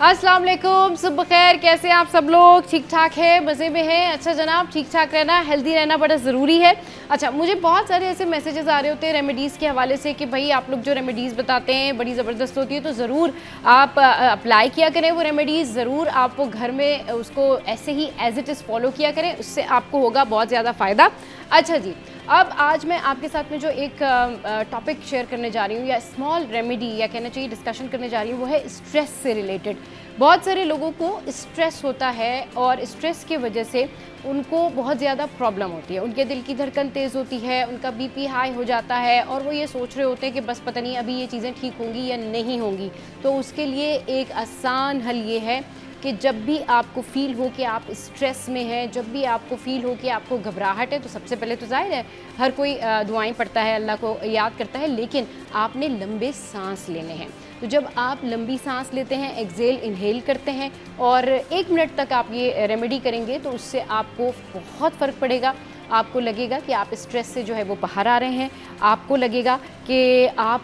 अस्सलाम वालेकुम, सुबह खैर। कैसे आप सब लोग? ठीक ठाक है, मज़े में हैं? अच्छा जनाब, ठीक ठाक रहना, हेल्दी रहना बड़ा ज़रूरी है। अच्छा, मुझे बहुत सारे ऐसे मैसेजेस आ रहे होते हैं रेमेडीज़ के हवाले से कि भाई आप लोग जो रेमेडीज़ बताते हैं बड़ी ज़बरदस्त होती है, तो ज़रूर आप अप्लाई किया करें वो रेमेडीज़। ज़रूर आप वो घर में उसको ऐसे ही एज़ इट इज़ फॉलो किया करें, उससे आपको होगा बहुत ज़्यादा फ़ायदा। अच्छा जी, अब आज मैं आपके साथ में जो एक टॉपिक शेयर करने जा रही हूँ, या स्मॉल रेमेडी या कहना चाहिए डिस्कशन करने जा रही हूँ, वो है स्ट्रेस से रिलेटेड। बहुत सारे लोगों को स्ट्रेस होता है और स्ट्रेस की वजह से उनको बहुत ज़्यादा प्रॉब्लम होती है। उनके दिल की धड़कन तेज़ होती है, उनका बीपी हाई हो जाता है और वो ये सोच रहे होते हैं कि बस पता नहीं अभी ये चीज़ें ठीक होंगी या नहीं होंगी। तो उसके लिए एक आसान हल ये है कि जब भी आपको फ़ील हो कि आप स्ट्रेस में हैं, जब भी आपको फ़ील हो कि आपको घबराहट है, तो सबसे पहले तो ज़ाहिर है हर कोई दुआएं पढ़ता है, अल्लाह को याद करता है, लेकिन आपने लंबे सांस लेने हैं। तो जब आप लंबी सांस लेते हैं, एक्सेल इनहेल करते हैं और 1 मिनट तक आप ये रेमेडी करेंगे, तो उससे आपको बहुत फ़र्क पड़ेगा। आपको लगेगा कि आप स्ट्रेस से जो है वो बाहर आ रहे हैं, आपको लगेगा कि आप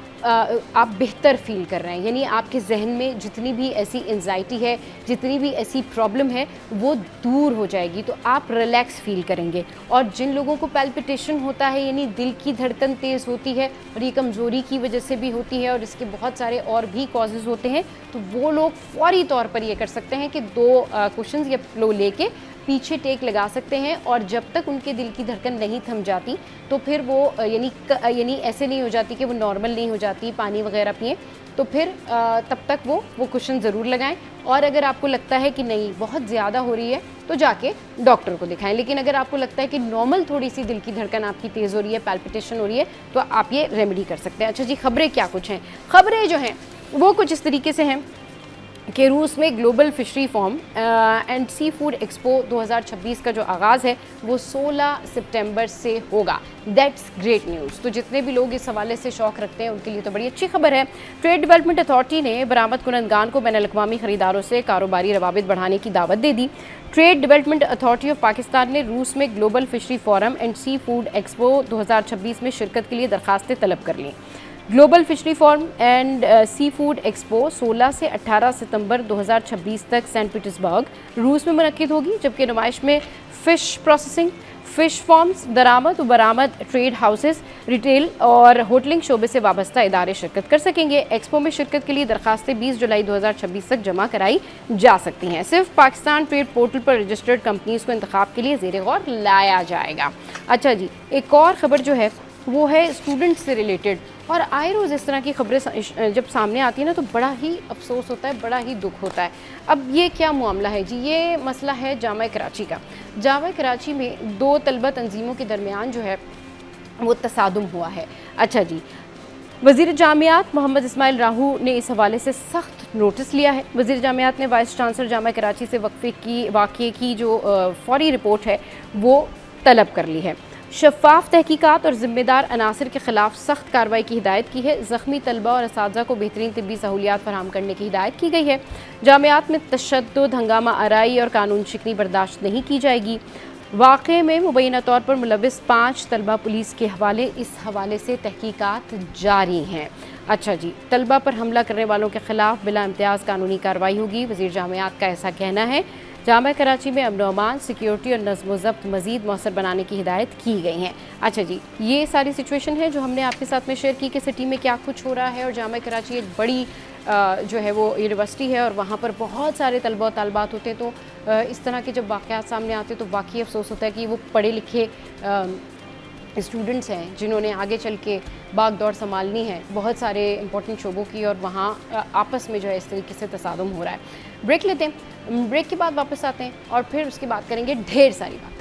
बेहतर फ़ील कर रहे हैं, यानी आपके जहन में जितनी भी ऐसी एंजाइटी है, जितनी भी ऐसी प्रॉब्लम है, वो दूर हो जाएगी। तो आप रिलैक्स फ़ील करेंगे। और जिन लोगों को पैल्पिटेशन होता है, यानी दिल की धड़कन तेज़ होती है, और ये कमज़ोरी की वजह से भी होती है और इसके बहुत सारे और भी कॉजेज़ होते हैं, तो वो लोग फ़ौरी तौर पर ये कर सकते हैं कि 2 कुशन्स या पिलो लेके पीछे टेक लगा सकते हैं, और जब तक उनके दिल की धड़कन नहीं थम जाती, तो फिर वो यानी ऐसे नहीं हो जाती कि वो नॉर्मल नहीं हो जाती, पानी वगैरह पिएं, तो फिर तब तक वो कुशन ज़रूर लगाएं। और अगर आपको लगता है कि नहीं बहुत ज़्यादा हो रही है, तो जाके डॉक्टर को दिखाएं। लेकिन अगर आपको लगता है कि नॉर्मल थोड़ी सी दिल की धड़कन आपकी तेज़ हो रही है, पैल्पिटेशन हो रही है, तो आप ये रेमेडी कर सकते हैं। अच्छा जी, ख़बरें क्या कुछ हैं? ख़बरें जो हैं वो कुछ इस तरीके से हैं कि रूस में global fishery forum and seafood expo 2026 का जो आगाज़ है वो 16 सितंबर से होगा। That's great news. तो जितने भी लोग इस हवाले से शौक़ रखते हैं उनके लिए तो बड़ी अच्छी खबर है। ट्रेड डेवलपमेंट अथॉरिटी ने बरामद कुनंदगान को बैनुल-अक़वामी ख़रीदारों से कारोबारी रवाबित बढ़ाने की दावत दे दी। Trade development authority of Pakistan ने रूस में global fishery forum and seafood expo 2026 में शिरकत के लिए दरखास्तें तलब कर लीं। Global fishery forum and seafood expo 16 से 18 सितंबर 2026 तक सेंट पीटर्सबर्ग रूस में मुनक्किद होगी, जबकि नुमाइश में फ़िश प्रोसेसिंग, फ़िश फार्म्स, दरामद व बरामद, ट्रेड हाउसेस, रिटेल और होटलिंग शोबे से वाबस्ता इदारे शिरकत कर सकेंगे। एक्सपो में शिरकत के लिए दरखास्तें 20 जुलाई 2026 तक जमा कराई जा सकती हैं। सिर्फ पाकिस्तान ट्रेड पोर्टल पर रजिस्टर्ड कंपनीज़ को इंतखाब के लिए ज़ेर गौर लाया जाएगा। अच्छा जी, एक और ख़बर जो है वो है स्टूडेंट्स से रिलेटेड। और आए रोज़ इस तरह की खबरें जब सामने आती है ना, तो बड़ा ही अफसोस होता है, बड़ा ही दुख होता है। अब ये क्या मामला है जी? ये मसला है जामा कराची का। जामा कराची में 2 तलबा तंजीमों के दरमियान जो है वो तसादुम हुआ है। अच्छा जी, वज़ीर जामियात मोहम्मद इस्माइल राहू ने इस हवाले से सख्त नोटिस लिया है। वज़ीर जामियात ने वाइस चांसलर जामा कराची से वाक़े की जो फ़ौरी रिपोर्ट है वो तलब कर ली है। शफ़ाफ तहकीकात और ज़िम्मेदार अनासर के ख़िलाफ़ सख्त कार्रवाई की हिदायत की है। ज़ख्मी तलबा और असातिज़ा को बेहतरीन तिब्बी सहूलियात फराहम करने की हिदायत की गई है। जामियात में तशद्दुद, हंगामा आराई और कानून शिकनी बर्दाश्त नहीं की जाएगी। वाक़े में मुबैना तौर पर मुलविस 5 तलबा पुलिस के हवाले इस हवाले से तहकीकात जारी हैं। अच्छा जी, तलबा पर हमला करने वालों के ख़िलाफ़ बिला इम्तियाज़ कानूनी कार्रवाई होगी। वज़ीर जामियात का ऐसा कहना है। जामा कराची में अमन अमान, सिक्योरिटी और नज़्म व ज़ब्त मज़ीद मौसर बनाने की हिदायत की गई हैं। अच्छा जी, ये सारी सिचुएशन है जो हमने आपके साथ में शेयर की कि सिटी में क्या कुछ हो रहा है। और जामा कराची एक बड़ी जो है वो यूनिवर्सिटी है और वहाँ पर बहुत सारे तलबा और तालबात होते हैं। तो इस तरह के जब वाक़यात सामने आते हैं तो वाकई अफसोस होता है कि वो पढ़े लिखे स्टूडेंट्स हैं जिन्होंने आगे चल के भाग दौड़ संभालनी है बहुत सारे इंपॉर्टेंट शोबों की, और वहाँ आपस में जो है इस तरीके से तसादुम हो रहा है। ब्रेक लेते हैं, ब्रेक के बाद वापस आते हैं और फिर उसके बाद करेंगे ढेर सारी बातें।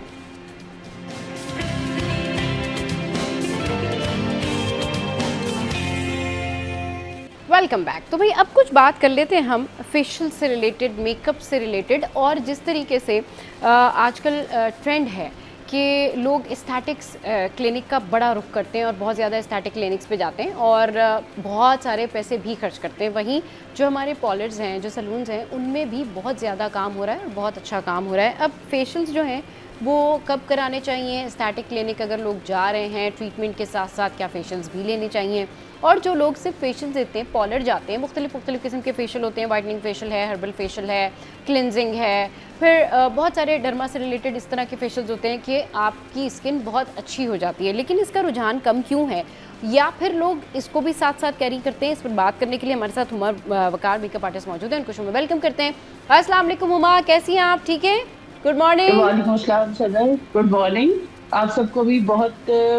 Welcome back. तो भाई अब कुछ बात कर लेते हैं हम फेशियल से रिलेटेड, मेकअप से रिलेटेड, और जिस तरीके से आजकल ट्रेंड है कि लोग एस्थेटिक्स क्लिनिक का बड़ा रुख करते हैं और बहुत ज़्यादा एस्थेटिक क्लिनिक्स पे जाते हैं और बहुत सारे पैसे भी खर्च करते हैं। वहीं जो हमारे पार्लर्स हैं, जो सलून्स हैं, उनमें भी बहुत ज़्यादा काम हो रहा है और बहुत अच्छा काम हो रहा है। अब फेशियल्स जो हैं वो कब कराने चाहिए? एस्थेटिक क्लिनिक अगर लोग जा रहे हैं ट्रीटमेंट के साथ साथ क्या फेशियल्स भी लेने चाहिए? और जो लोग सिर्फ फेशियल देते हैं, पॉलर जाते हैं, मुख्तलिफ किस्म के फेशियल होते हैं, वाइटनिंग फेशियल है, हर्बल फेशियल है, क्लिनजिंग है, फिर बहुत सारे डर्मा से रिलेटेड इस तरह के फेशियल्स होते हैं कि आपकी स्किन बहुत अच्छी हो जाती है, लेकिन इसका रुझान कम क्यों है? या फिर लोग इसको भी साथ साथ कैरी करते हैं? इस पर बात करने के लिए हमारे साथ हुमा वकार मेकअप आर्टिस्ट मौजूद है, उनको शो में वेलकम करते हैं। अस्सलाम वालेकुम हुमा, कैसी हैं आप? ठीक है, गुड मॉर्निंग। वालेकुम अस्सलाम सदर, गुड मॉर्निंग। आप सबको भी बहुत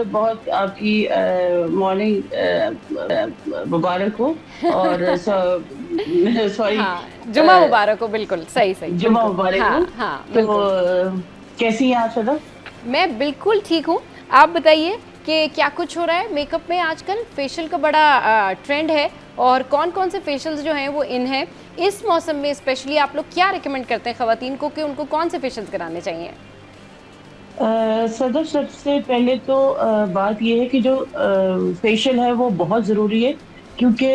बहुत आपकी मॉर्निंग मुबारक हो। और सॉरी, हाँ, जुमा मुबारक हो। बिल्कुल सही सही, जुमा बिल्कुल। मुबारक हो। हाँ हाँ, तो बिल्कुल। कैसी हैं आप सदर? मैं बिल्कुल ठीक हूँ। आप बताइए कि क्या कुछ हो रहा है मेकअप में आजकल? फेशियल का बड़ा ट्रेंड है, और कौन कौन से फेशियल्स जो हैं वो इन हैं इस मौसम में स्पेशली? आप लोग क्या रिकमेंड करते हैं ख़वातीन को कि उनको कौन से फेशियल्स कराने चाहिए? सदर, सबसे पहले तो बात यह है कि जो फेशियल है वो बहुत ज़रूरी है, क्योंकि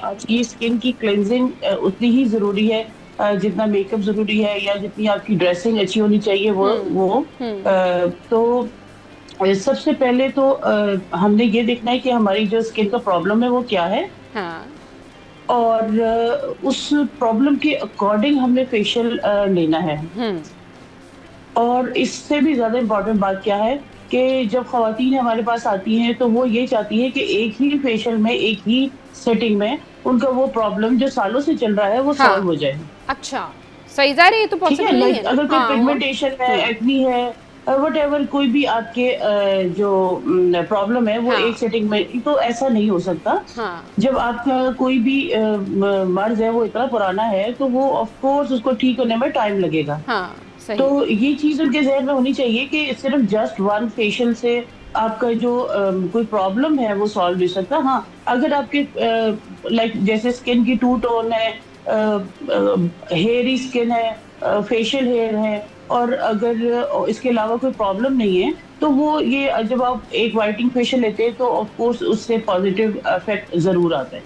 आपकी स्किन की क्लेंजिंग उतनी ही ज़रूरी है जितना मेकअप ज़रूरी है, या जितनी आपकी ड्रेसिंग अच्छी होनी चाहिए वो। हम्म। तो सबसे पहले तो हमने ये देखना है कि हमारी जो स्किन का प्रॉब्लम है वो क्या है, हाँ। और उस प्रॉब्लम के अकॉर्डिंग हमने फेशियल लेना है। हम्म। और इससे भी ज़्यादा इम्पोर्टेंट बात क्या है कि जब ख़वातीन हमारे पास आती हैं तो वो ये चाहती हैं कि एक ही फेशियल में, एक ही सेटिंग में उनका वो प्रॉब्लम जो सालों से चल रहा है वो सॉल्व हाँ। हो जाए। अच्छा, सही जा रही है? ये तो ठीक है, पॉसिबल नहीं है लाइक ना? अगर कोई हाँ हुआ। पिगमेंटेशन है, एक्नी है, व्हाटएवर, कोई भी आपके जो प्रॉब्लम है वो एक हाँ सेटिंग में, तो ऐसा नहीं हो सकता। हाँ जब आपका कोई भी मर्ज है वो इतना पुराना है तो वो ऑफ कोर्स उसको ठीक होने में टाइम लगेगा। हाँ, तो सही। ये चीज़ उनके ज़हन में होनी चाहिए कि सिर्फ जस्ट वन फेशियल से आपका जो कोई प्रॉब्लम है वो सॉल्व नहीं सकता। हाँ, अगर आपके लाइक जैसे स्किन की टू टोन है, हेयरी स्किन है, फेशियल हेयर है, और अगर इसके अलावा कोई प्रॉब्लम नहीं है, तो वो ये जब आप एक वाइटनिंग फेशियल लेते हैं तो ऑफ कोर्स उससे पॉजिटिव इफेक्ट ज़रूर आता है।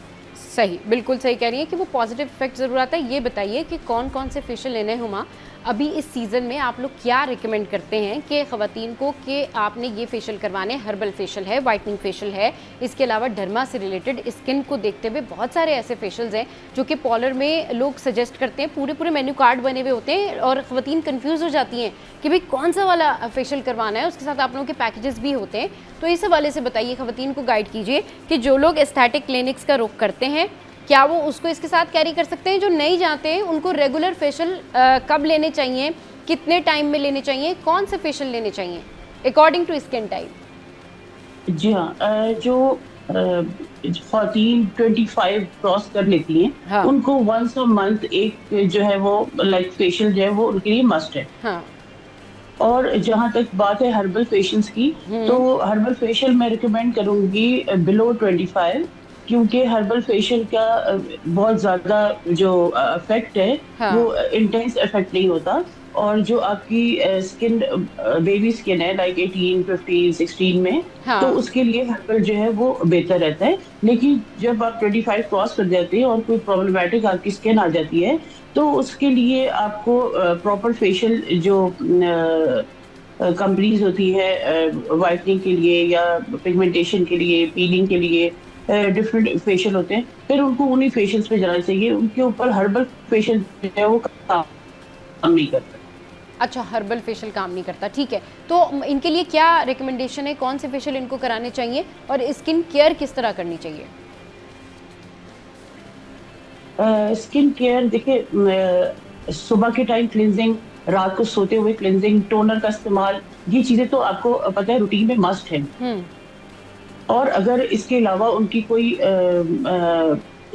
सही, बिल्कुल सही कह रही हैं कि वो पॉजिटिव इफेक्ट ज़रूर आता है। ये बताइए कि कौन कौन से फेशियल लेने हैं हुमा? अभी इस सीज़न में आप लोग क्या रिकमेंड करते हैं कि ख़वातीन को कि आपने ये फेशियल करवाने? हर्बल फेशियल है, वाइटनिंग फेशियल है, इसके अलावा डर्मा से रिलेटेड स्किन को देखते हुए बहुत सारे ऐसे फेशियल्स हैं जो कि पॉलर में लोग सजेस्ट करते हैं, पूरे पूरे मेन्यू कार्ड बने हुए होते हैं, और ख़वातीन कन्फ्यूज़ हो जाती हैं कि भाई कौन सा वाला फेशियल करवाना है। उसके साथ आप लोगों के पैकेजेस भी होते हैं, तो इस हवाले से बताइए, ख़वातीन को गाइड कीजिए कि जो लोग एस्थेटिक क्लिनिक्स का रुख करते हैं क्या वो उसको इसके साथ कैरी कर सकते हैं? जो नहीं जानते हैं उनको रेगुलर फेशियल कब लेने चाहिए, कितने टाइम में लेने चाहिए, कौन से फेशियल लेने चाहिए अकॉर्डिंग टू स्किन टाइप? जी हाँ, जो ख़वातीन 25 क्रॉस कर लेती हैं, हाँ। उनको वंस अ मंथ एक जो है वो लाइक फेशियल जो है वो उनके लिए मस्ट है। हाँ। और जहाँ तक बात है हर्बल फेशियल्स की, तो हर्बल फेशियल मैं रिकमेंड करूँगी बिलो 25, क्योंकि हर्बल फेशियल का बहुत ज़्यादा जो इफेक्ट है हाँ। वो इंटेंस इफेक्ट नहीं होता। और जो आपकी स्किन बेबी स्किन है लाइक 18, 15, 16 में, तो हाँ। उसके लिए हर्बल जो है वो बेहतर रहता है। लेकिन जब आप 25 क्रॉस कर जाते हैं और कोई प्रॉब्लमेटिक आपकी स्किन आ जाती है, तो उसके लिए आपको प्रॉपर फेशियल जो कंपनीज होती है वाइटनिंग के लिए या पिगमेंटेशन के लिए, पीलिंग के लिए, डिफरेंट फेशियल होते हैं, फिर उनको उन्हीं फेशियल्स पे जाना चाहिए। उनके ऊपर हर्बल फेशियल जो है वो काम नहीं करता। अच्छा, हर्बल फेशियल काम नहीं करता, ठीक है। तो इनके लिए क्या रिकमेंडेशन है, कौन से फेशियल इनको कराने चाहिए, और स्किन केयर किस तरह करनी चाहिए? स्किन केयर देखिए, सुबह के टाइम क्लिनजिंग, रात को सोते हुए क्लिनजिंग, टोनर का इस्तेमाल, ये चीजें तो आपको पता है रूटीन में मस्ट है। हम्म। और अगर इसके अलावा उनकी कोई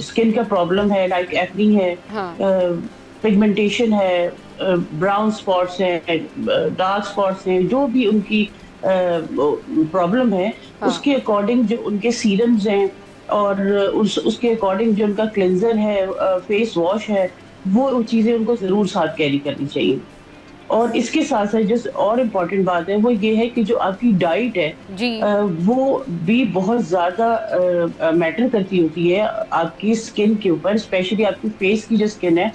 स्किन का प्रॉब्लम है लाइक एक्नी है, हाँ। पिगमेंटेशन है, ब्राउन स्पॉट्स हैं, डार्क स्पॉट्स हैं, जो भी उनकी प्रॉब्लम है, हाँ। उसके अकॉर्डिंग जो उनके सीरम्स हैं, और उसके अकॉर्डिंग जो उनका क्लेंजर है, फेस वॉश है, वो चीज़ें उनको ज़रूर साथ कैरी करनी चाहिए। और इसके साथ साथ जो और इम्पोर्टेंट बात है वो ये है कि जो आपकी डाइट है जी। वो भी बहुत ज़्यादा मैटर करती होती है आपकी स्किन के ऊपर। स्पेशली आपकी फेस की जो स्किन है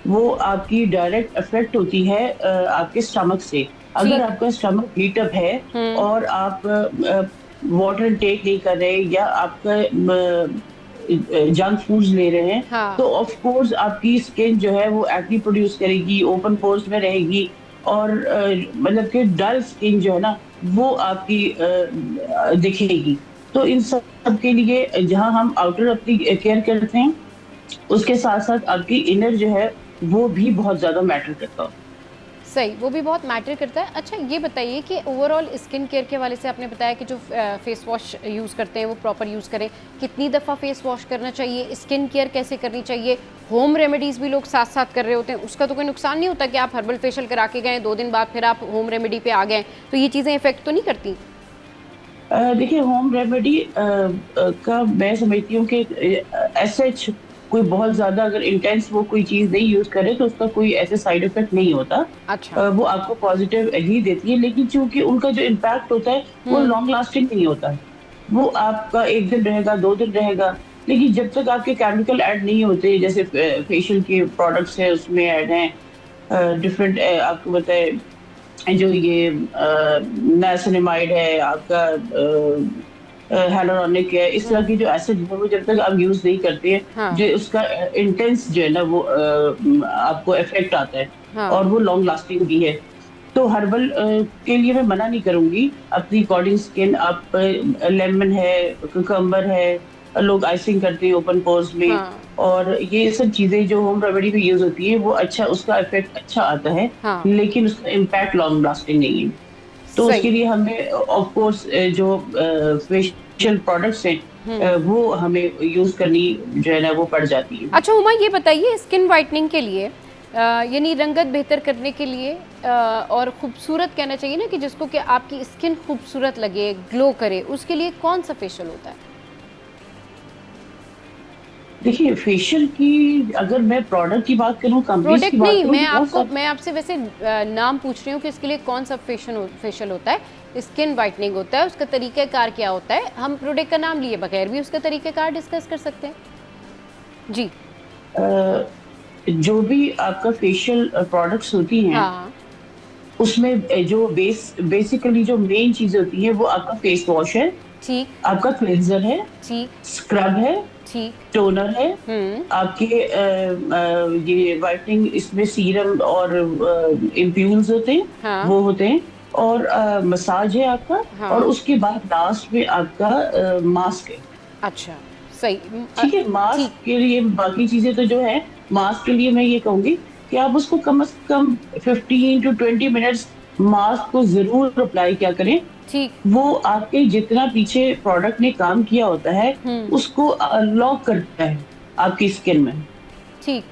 वो आपकी डायरेक्ट अफेक्ट होती है आपके स्टमक से। अगर ठीक। आपका स्टमक हीटअप है हम्म। और आप वाटर इनटेक नहीं कर रहे या आपका जंक फूड्स ले रहे हैं, हाँ। तो ऑफ कोर्स आपकी स्किन जो है वो एक्ने प्रोड्यूस करेगी, ओपन पोर्स में रहेगी, और मतलब कि डल स्किन जो है ना वो आपकी दिखेगी। तो इन सब के लिए जहां हम आउटर अपनी केयर करते हैं, उसके साथ साथ आपकी इनर जो है वो भी बहुत ज्यादा मैटर करता है। सही, वो भी बहुत मैटर करता है। अच्छा ये बताइए कि ओवरऑल स्किन केयर के हवाले से आपने बताया कि जो फेस वॉश यूज़ करते हैं वो प्रॉपर यूज़ करें, कितनी दफ़ा फेस वॉश करना चाहिए, स्किन केयर कैसे करनी चाहिए, होम रेमेडीज़ भी लोग साथ साथ कर रहे होते हैं, उसका तो कोई नुकसान नहीं होता कि आप हर्बल फेशियल करा के गए 2 दिन बाद फिर आप होम रेमेडी पे आ गए, तो ये चीज़ें इफेक्ट तो नहीं करती? देखिए, होम रेमेडी का मैं समझती हूँ कि सच कोई बहुत ज्यादा अगर इंटेंस वो कोई चीज नहीं यूज करे तो उसका कोई ऐसे साइड इफेक्ट नहीं होता। अच्छा। वो आपको पॉजिटिव ही देती है, लेकिन चूंकि उनका जो इम्पैक्ट होता है वो लॉन्ग लास्टिंग नहीं होता है। वो आपका 1 दिन रहेगा, 2 दिन रहेगा, लेकिन जब तक आपके केमिकल ऐड नहीं होते, जैसे फेशियल के प्रोडक्ट्स है उसमें ऐड हैं डिफरेंट, आपको बताए जो ये नाइसिनामाइड है, आपका हेलोरॉनिक है, इस तरह की जो एसिड है वो जब तक आप यूज नहीं करते हैं, हाँ। जो उसका इंटेंस जो है ना वो आपको इफेक्ट आता है, हाँ। और वो लॉन्ग लास्टिंग भी है। तो हर्बल के लिए मैं मना नहीं करूंगी, अपनी अकॉर्डिंग स्किन आप लेमन है, कुकम्बर है, लोग आइसिंग करते हैं ओपन पोर्स में, हाँ। और ये सब चीजें जो होम रेमेडी में यूज होती है वो अच्छा, उसका इफेक्ट अच्छा आता है, हाँ। लेकिन उसका इम्पैक्ट लॉन्ग लास्टिंग नहीं है। तो सही। उसके लिए हमें ऑफ कोर्स जो फेशियल प्रोडक्ट्स हैं वो हमें यूज करनी जो है ना वो पड़ जाती है। अच्छा उमा ये बताइए स्किन वाइटनिंग के लिए यानी रंगत बेहतर करने के लिए और खूबसूरत कहना चाहिए ना कि जिसको कि आपकी स्किन खूबसूरत लगे, ग्लो करे, उसके लिए कौन सा फेशियल होता है? देखिए, फेशियल की अगर मैं प्रोडक्ट की बात करूं, कंपनीज की प्रोडक्ट बात नहीं, करूं, तो बहुत मैं आपसे वैसे नाम पूछ रही हूँ कि इसके लिए कौन सा फेशियल होता है, स्किन वाइटनिंग होता है, उसका तरीक़ाकार क्या होता है? हम प्रोडक्ट का नाम लिए बगैर भी उसका तरीक़ाकार डिस्कस कर सकते हैं। जी। जो भी आपका फेशियल प्रोडक्ट्स होती हैं, हाँ। उसमें जो बेसिकली जो मेन चीज होती है वो आपका फेस वॉश है, ठीक। आपका क्लेंजर है, ठीक। स्क्रब है, ठीक। टोनर है, हम्म। आपके ये वाइटनिंग इसमें सीरम और इम्प्यूल्स होते हैं, हाँ। वो होते हैं, और मसाज है आपका, और हाँ। उसके बाद लास्ट में आपका मास्क है। अच्छा। सही। ठीक है, मास्क ठीक। के लिए बाकी चीजें तो जो है, मास्क के लिए मैं ये कहूंगी कि आप उसको कम से कम 15 to 20 मिनट्स मास्क को जरूर अप्लाई क्या करें। ठीक। वो आपके जितना पीछे प्रोडक्ट ने काम किया होता है उसको लॉक करता है आपकी स्किन में। ठीक।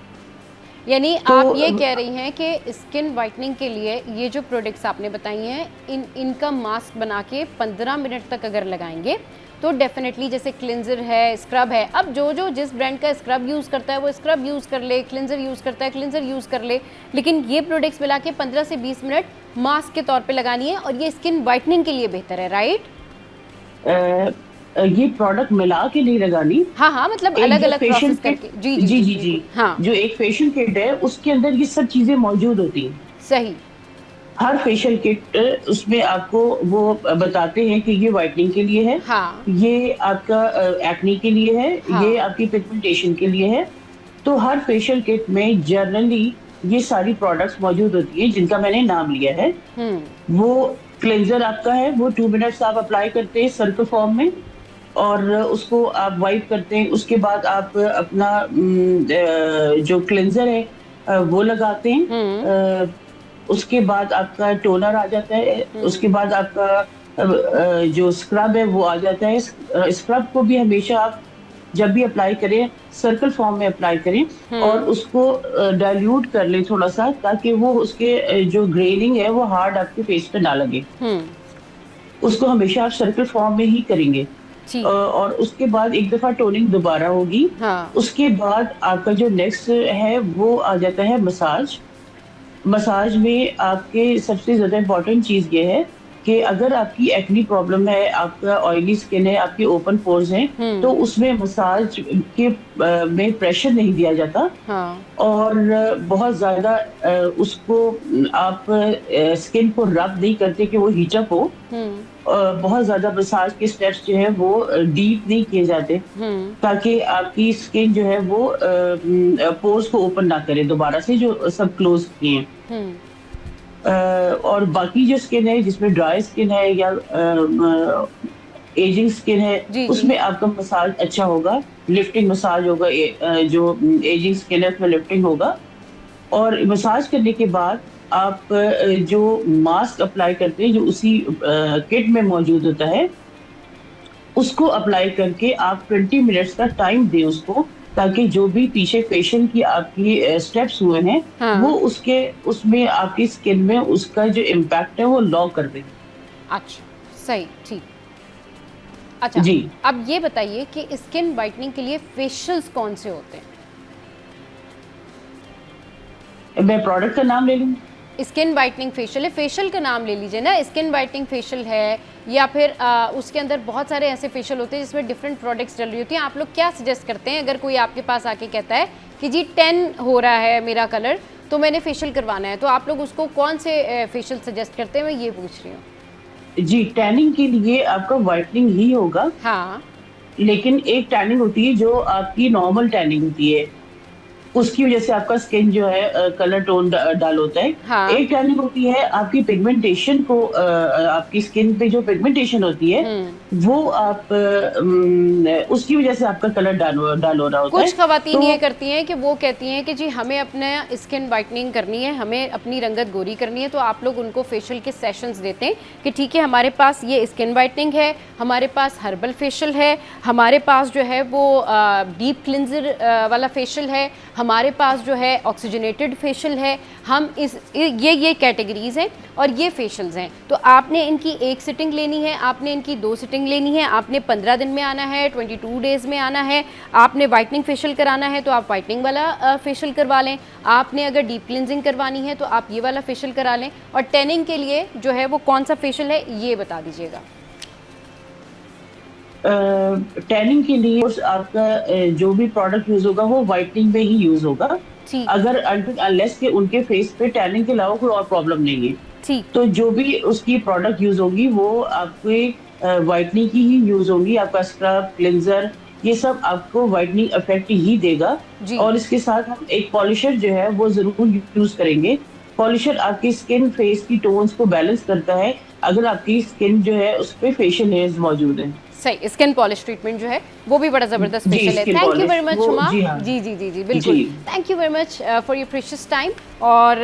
यानी तो आप ये कह रही हैं कि स्किन वाइटनिंग के लिए ये जो प्रोडक्ट्स आपने बताई हैं इनका मास्क बना के 15 मिनट तक अगर लगाएंगे तो डेफिनेटली, जैसे क्लिंजर है, स्क्रब है, अब जो जिस ब्रांड का स्क्रब यूज़ करता है वो स्क्रब यूज़ कर ले, क्लिंजर यूज़ करता है क्लिंजर यूज़ कर ले, लेकिन ये प्रोडक्ट्स मिला के 15 से 20 मिनट मास्क के तौर पे लगानी है और ये स्किन वाइटनिंग के लिए बेहतर है, राइट? ये प्रोडक्ट मिला के नहीं लगानी। हाँ हाँ, मतलब अलग अलग प्रोसेस करके। जी जी जी जी, जी जी, बिल्कुल। हाँ। जो एक फेशियल किट है उसके अंदर ये सब चीजें मौजूद होती हैं। सही। हर फेशियल किट उसमें आपको वो बताते हैं कि ये वाइटनिंग के लिए है, हाँ। ये आपका एक्ने के लिए है, हाँ। ये आपकी पिगमेंटेशन के लिए है। तो हर फेशियल किट में जनरली ये सारी प्रोडक्ट्स मौजूद होती हैं जिनका मैंने नाम लिया है। वो क्लेंजर आपका है, वो 2 मिनट्स आप अप्लाई करते हैं सर्कल फॉर्म में, और उसको आप वाइप करते हैं। उसके बाद आप अपना जो क्लेंजर है वो लगाते हैं। उसके बाद आपका टोनर आ जाता है, उसके बाद आपका जो स्क्रब है वो आ जाता है। स्क्रब को भी हमेशा आप जब भी अप्लाई करें सर्कल फॉर्म में अप्लाई करें और उसको डाइल्यूट कर लें थोड़ा सा, ताकि वो उसके जो ग्रेनिंग है वो हार्ड आपके फेस पे ना लगे। उसको हमेशा आप सर्कल फॉर्म में ही करेंगे। और उसके बाद एक दफा टोनिंग दोबारा होगी। हाँ। उसके बाद आपका जो नेक्स्ट है वो आ जाता है मसाज। मसाज में आपके सबसे ज्यादा इम्पोर्टेंट चीज ये है कि अगर आपकी एक्नी प्रॉब्लम है, आपका ऑयली स्किन है, आपके ओपन पोर्स हैं, तो उसमें मसाज के में प्रेशर नहीं दिया जाता। हाँ। और बहुत ज्यादा उसको आप स्किन को रब नहीं करते कि वो हीटअप हो। बहुत ज़्यादा मसाज के स्टेप्स जो है वो डीप नहीं किए जाते, हुँ, ताकि आपकी स्किन जो है वो पोर्स को ओपन ना करे दोबारा से, जो सब क्लोज किए हैं। हुँ। और बाकी जो स्किन है जिसमें ड्राई स्किन है या एजिंग स्किन है, जी, जी। उसमें आपका मसाज अच्छा होगा, लिफ्टिंग मसाज होगा। जो एजिंग स्किन है उसमें लिफ्टिंग होगा। और मसाज करने के बाद आप जो मास्क अप्लाई करते हैं, जो उसी किट में मौजूद होता है, उसको अप्लाई करके आप 20 मिनट्स का टाइम दें उसको, ताकि जो भी पीछे फेशियल की आपकी स्टेप्स हुए हैं, वो हाँ, उसके उसमें आपकी स्किन में उसका जो इम्पैक्ट है वो लॉक कर दें। अच्छा, सही, ठीक। अच्छा, जी। अब ये बताइए कि स्किन वाइटनिंग के लिए फेशियल्स कौन से होते हैं? मैं प्रोडक्ट का नाम ले लूँ? स्किन वाइटनिंग फेशियल है, फेशियल का नाम ले लीजिए ना, स्किन वाइटनिंग फेशियल है या फिर उसके अंदर बहुत सारे ऐसे फेशियल होते हैं जिसमें डिफरेंट प्रोडक्ट्स डल रही होती हैं। आप लोग क्या सजेस्ट करते हैं अगर कोई आपके पास आके कहता है कि जी 10 हो रहा है मेरा कलर, तो मैंने फेशियल करवाना है, तो आप लोग उसको कौन से फेशियल सजेस्ट करते हैं, मैं ये पूछ रही हूँ? जी, टैनिंग के लिए आपका व्हाइटनिंग ही होगा, हाँ, लेकिन एक टैनिंग होती है जो आपकी नॉर्मल टैनिंग होती है। उसकी वजह से आपका स्किन जो है कलर टोन डल होता है। हाँ, एक टैनिंग होती है आपकी पिगमेंटेशन को, आपकी स्किन पे जो पिगमेंटेशन होती है, हुँ। वो आप उसकी वजह से आपका कलर डल हो रहा होता है। कुछ ख़वातीन तो ये करती हैं कि वो कहती हैं कि जी हमें अपना स्किन वाइटनिंग करनी है, हमें अपनी रंगत गोरी करनी है, तो आप लोग उनको फेशियल के सेशंस देते हैं कि ठीक है हमारे पास ये स्किन वाइटनिंग है, हमारे पास हर्बल फेशियल है, हमारे पास जो है वो डीप क्लिनजर वाला फेशियल है, हमारे पास जो है ऑक्सीजनेटेड फेशियल है, हम ये कैटेगरीज़ हैं और ये फेशियल्स हैं। तो आपने इनकी एक सिटिंग लेनी है, आपने इनकी 2 सिटिंग लेनी है, आपने 15 दिन में आना है, 22 डेज़ में आना है, आपने वाइटनिंग फेशियल कराना है तो आप वाइटनिंग वाला फेशियल करवा लें, आपने अगर डीप क्लिनजिंग करवानी है तो आप ये वाला फेशियल करा लें, और टैनिंग के लिए जो है वो कौन सा फेशियल है ये बता दीजिएगा। टैनिंग के लिए आपका जो भी प्रोडक्ट यूज होगा वो व्हाइटनिंग में ही यूज होगा। ठीक, अगर अनटिल अनलेस के उनके फेस पे टैनिंग के अलावा कोई और प्रॉब्लम नहीं है, ठीक, तो जो भी उसकी प्रोडक्ट यूज होगी वो आपके व्हाइटनिंग की ही यूज होगी। आपका स्क्रब, क्लिंजर, ये सब आपको व्हाइटनिंग इफेक्ट ही देगा। जी। और इसके साथ हम एक पॉलिशर जो है वो जरूर यूज करेंगे। पॉलिशर आपकी स्किन फेस की टोन्स को बैलेंस करता है, अगर आपकी स्किन जो है उस पे फेशियल हेयर्स मौजूद हैं। सही, स्किन पॉलिश ट्रीटमेंट जो है वो भी बड़ा ज़बरदस्त जी, फेशियल है। Skin thank you polish very much वो, हुमा। जी हाँ। जी, जी, जी, जी, जी। बिल्कुल। Thank you very much for your precious time. और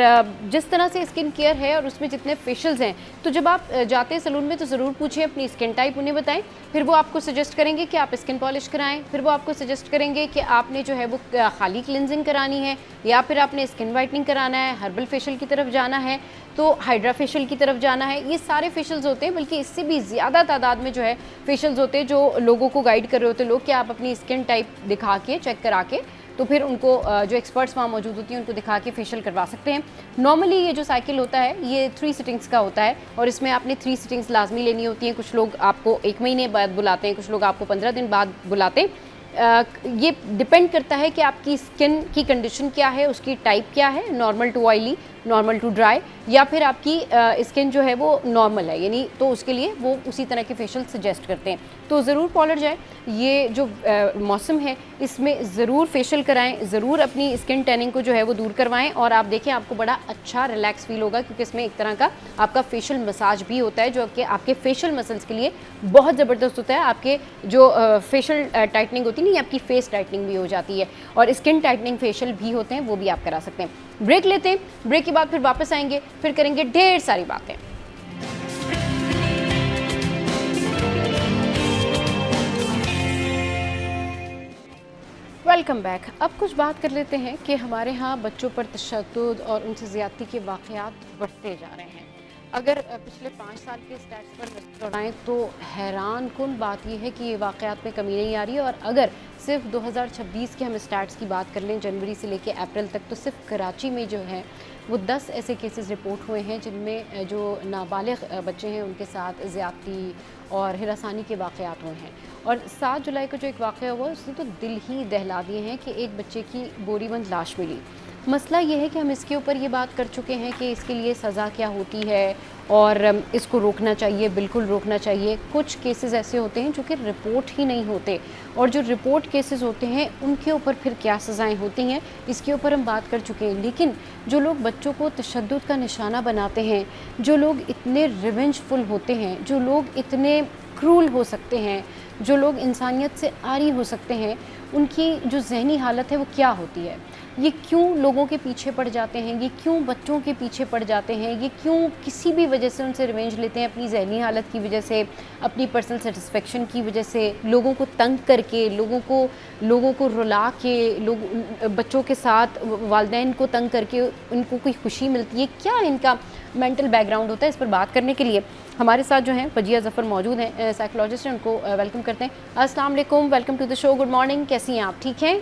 जिस तरह से स्किन केयर है और उसमें जितने फेशियल्स हैं, तो जब आप जाते हैं सैलून में तो ज़रूर पूछें अपनी स्किन टाइप, उन्हें बताएं, फिर वो आपको सजेस्ट करेंगे कि आप स्किन पॉलिश कराएं, फिर वो आपको सजेस्ट करेंगे कि आपने जो है वो खाली क्लिनजिंग करानी है या फिर आपने स्किन वाइटनिंग कराना है, हर्बल फेशियल की तरफ जाना है, तो हाइड्रा फेशियल की तरफ जाना है। ये सारे फेशियल्स होते हैं, बल्कि इससे भी ज़्यादा तादाद में जो है फेशियल्स होते हैं जो लोगों को गाइड कर रहे होते हैं लोग कि आप अपनी स्किन टाइप दिखा के, चेक करा के, तो फिर उनको जो एक्सपर्ट्स वहाँ मौजूद होती हैं उनको दिखा के फेशियल करवा सकते हैं। नॉर्मली ये जो साइकिल होता है ये 3 सिटिंग्स का होता है और इसमें आपने 3 सिटिंग्स लाजमी लेनी होती हैं। कुछ लोग आपको 1 महीने बाद बुलाते हैं, कुछ लोग आपको 15 दिन बाद बुलाते हैं। ये डिपेंड करता है कि आपकी स्किन की कंडीशन क्या है, उसकी टाइप क्या है, normal to oily, normal to dry, या फिर आपकी स्किन जो है वो नॉर्मल है, यानी तो उसके लिए वो उसी तरह के फेशियल सजेस्ट करते हैं। तो ज़रूर पार्लर जाएं, ये जो मौसम है इसमें ज़रूर फेशियल कराएं, ज़रूर अपनी स्किन टैनिंग को जो है वो दूर करवाएं और आप देखें आपको बड़ा अच्छा रिलैक्स फील होगा, क्योंकि इसमें एक तरह का आपका फेशियल मसाज भी होता है जो कि आपके फेशियल मसल्स के लिए बहुत ज़बरदस्त होता है। आपके जो फेशियल टाइटनिंग होती है नहीं, आपकी फेस टाइटनिंग भी हो जाती है और स्किन टाइटनिंग फेशियल भी होते हैं, वो भी आप करा सकते हैं। ब्रेक लेते हैं, ब्रेक के बाद फिर वापस आएंगे, फिर करेंगे ढेर सारी बातें। Welcome back. अब कुछ बात कर लेते हैं कि हमारे यहाँ बच्चों पर तशद्दुद और उनसे ज़्यादती के वाक़यात बढ़ते जा रहे हैं। अगर पिछले 5 साल के स्टैट्स पर नज़र दौड़ाएँ तो हैरान कुन बात यह है कि ये वाक़यात में कमी नहीं आ रही है। और अगर सिर्फ 2026 के हम स्टैट्स की बात कर लें, जनवरी से लेकर अप्रैल तक, तो सिर्फ कराची में जो है वो 10 ऐसे केसेस रिपोर्ट हुए हैं जिनमें जो नाबालिग बच्चे हैं उनके साथ ज़्यादती और हिरासानी के वाक़यात हुए हैं। और 7 जुलाई को जो एक वाक़या हुआ उसने तो दिल ही दहला दिए हैं कि एक बच्चे की बोरीबंद लाश मिली। मसला ये है कि हम इसके ऊपर ये बात कर चुके हैं कि इसके लिए सज़ा क्या होती है और इसको रोकना चाहिए, बिल्कुल रोकना चाहिए। कुछ केसेस ऐसे होते हैं जो कि रिपोर्ट ही नहीं होते, और जो रिपोर्ट केसेस होते हैं उनके ऊपर फिर क्या सज़ाएं होती हैं इसके ऊपर हम बात कर चुके हैं। लेकिन जो लोग बच्चों को तशद्दुद का निशाना बनाते हैं, जो लोग इतने रिवेंजफुल होते हैं, जो लोग इतने क्रूल हो सकते हैं, जो लोग इंसानियत से आरी हो सकते हैं, उनकी जो ज़हनी हालत है वो क्या होती है? ये क्यों लोगों के पीछे पड़ जाते हैं, ये क्यों बच्चों के पीछे पड़ जाते हैं, ये क्यों किसी भी वजह से उनसे रिवेंज लेते हैं, अपनी ज़हनी हालत की वजह से, अपनी पर्सनल सेटिस्फेक्शन की वजह से, लोगों को तंग करके, लोगों को रुला के, बच्चों के साथ वालिदैन को तंग करके उनको कोई खुशी मिलती है, क्या इनका मेंटल बैकग्राउंड होता है? इस पर बात करने के लिए हमारे साथ जो हैं वजिया ज़फ़र मौजूद हैं, साइकोलॉजिस्ट हैं, उनको वेलकम करते हैं। अस्सलाम वालेकुम, welcome to the show, good morning, कैसी हैं आप, ठीक हैं?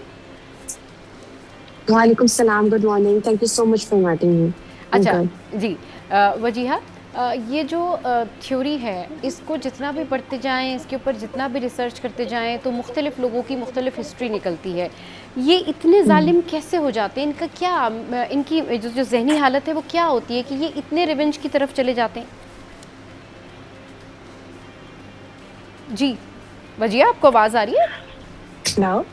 वालेकुम सलाम, good morning, thank you so much for inviting me. अच्छा जी, वजीहा, ये जो थ्योरी है इसको जितना भी पढ़ते जाएं, इसके ऊपर जितना भी रिसर्च करते जाएं तो मुख्तलिफ़ लोगों की मुख्तलिफ़ हिस्ट्री निकलती है। ये इतने जालिम कैसे हो जाते हैं? इनका क्या, इनकी जो जहनी हालत है वो क्या होती है कि ये इतने रिवेंज की तरफ चले जाते हैं? जी वजिहा, आपको आवाज़ आ रही है? नाउ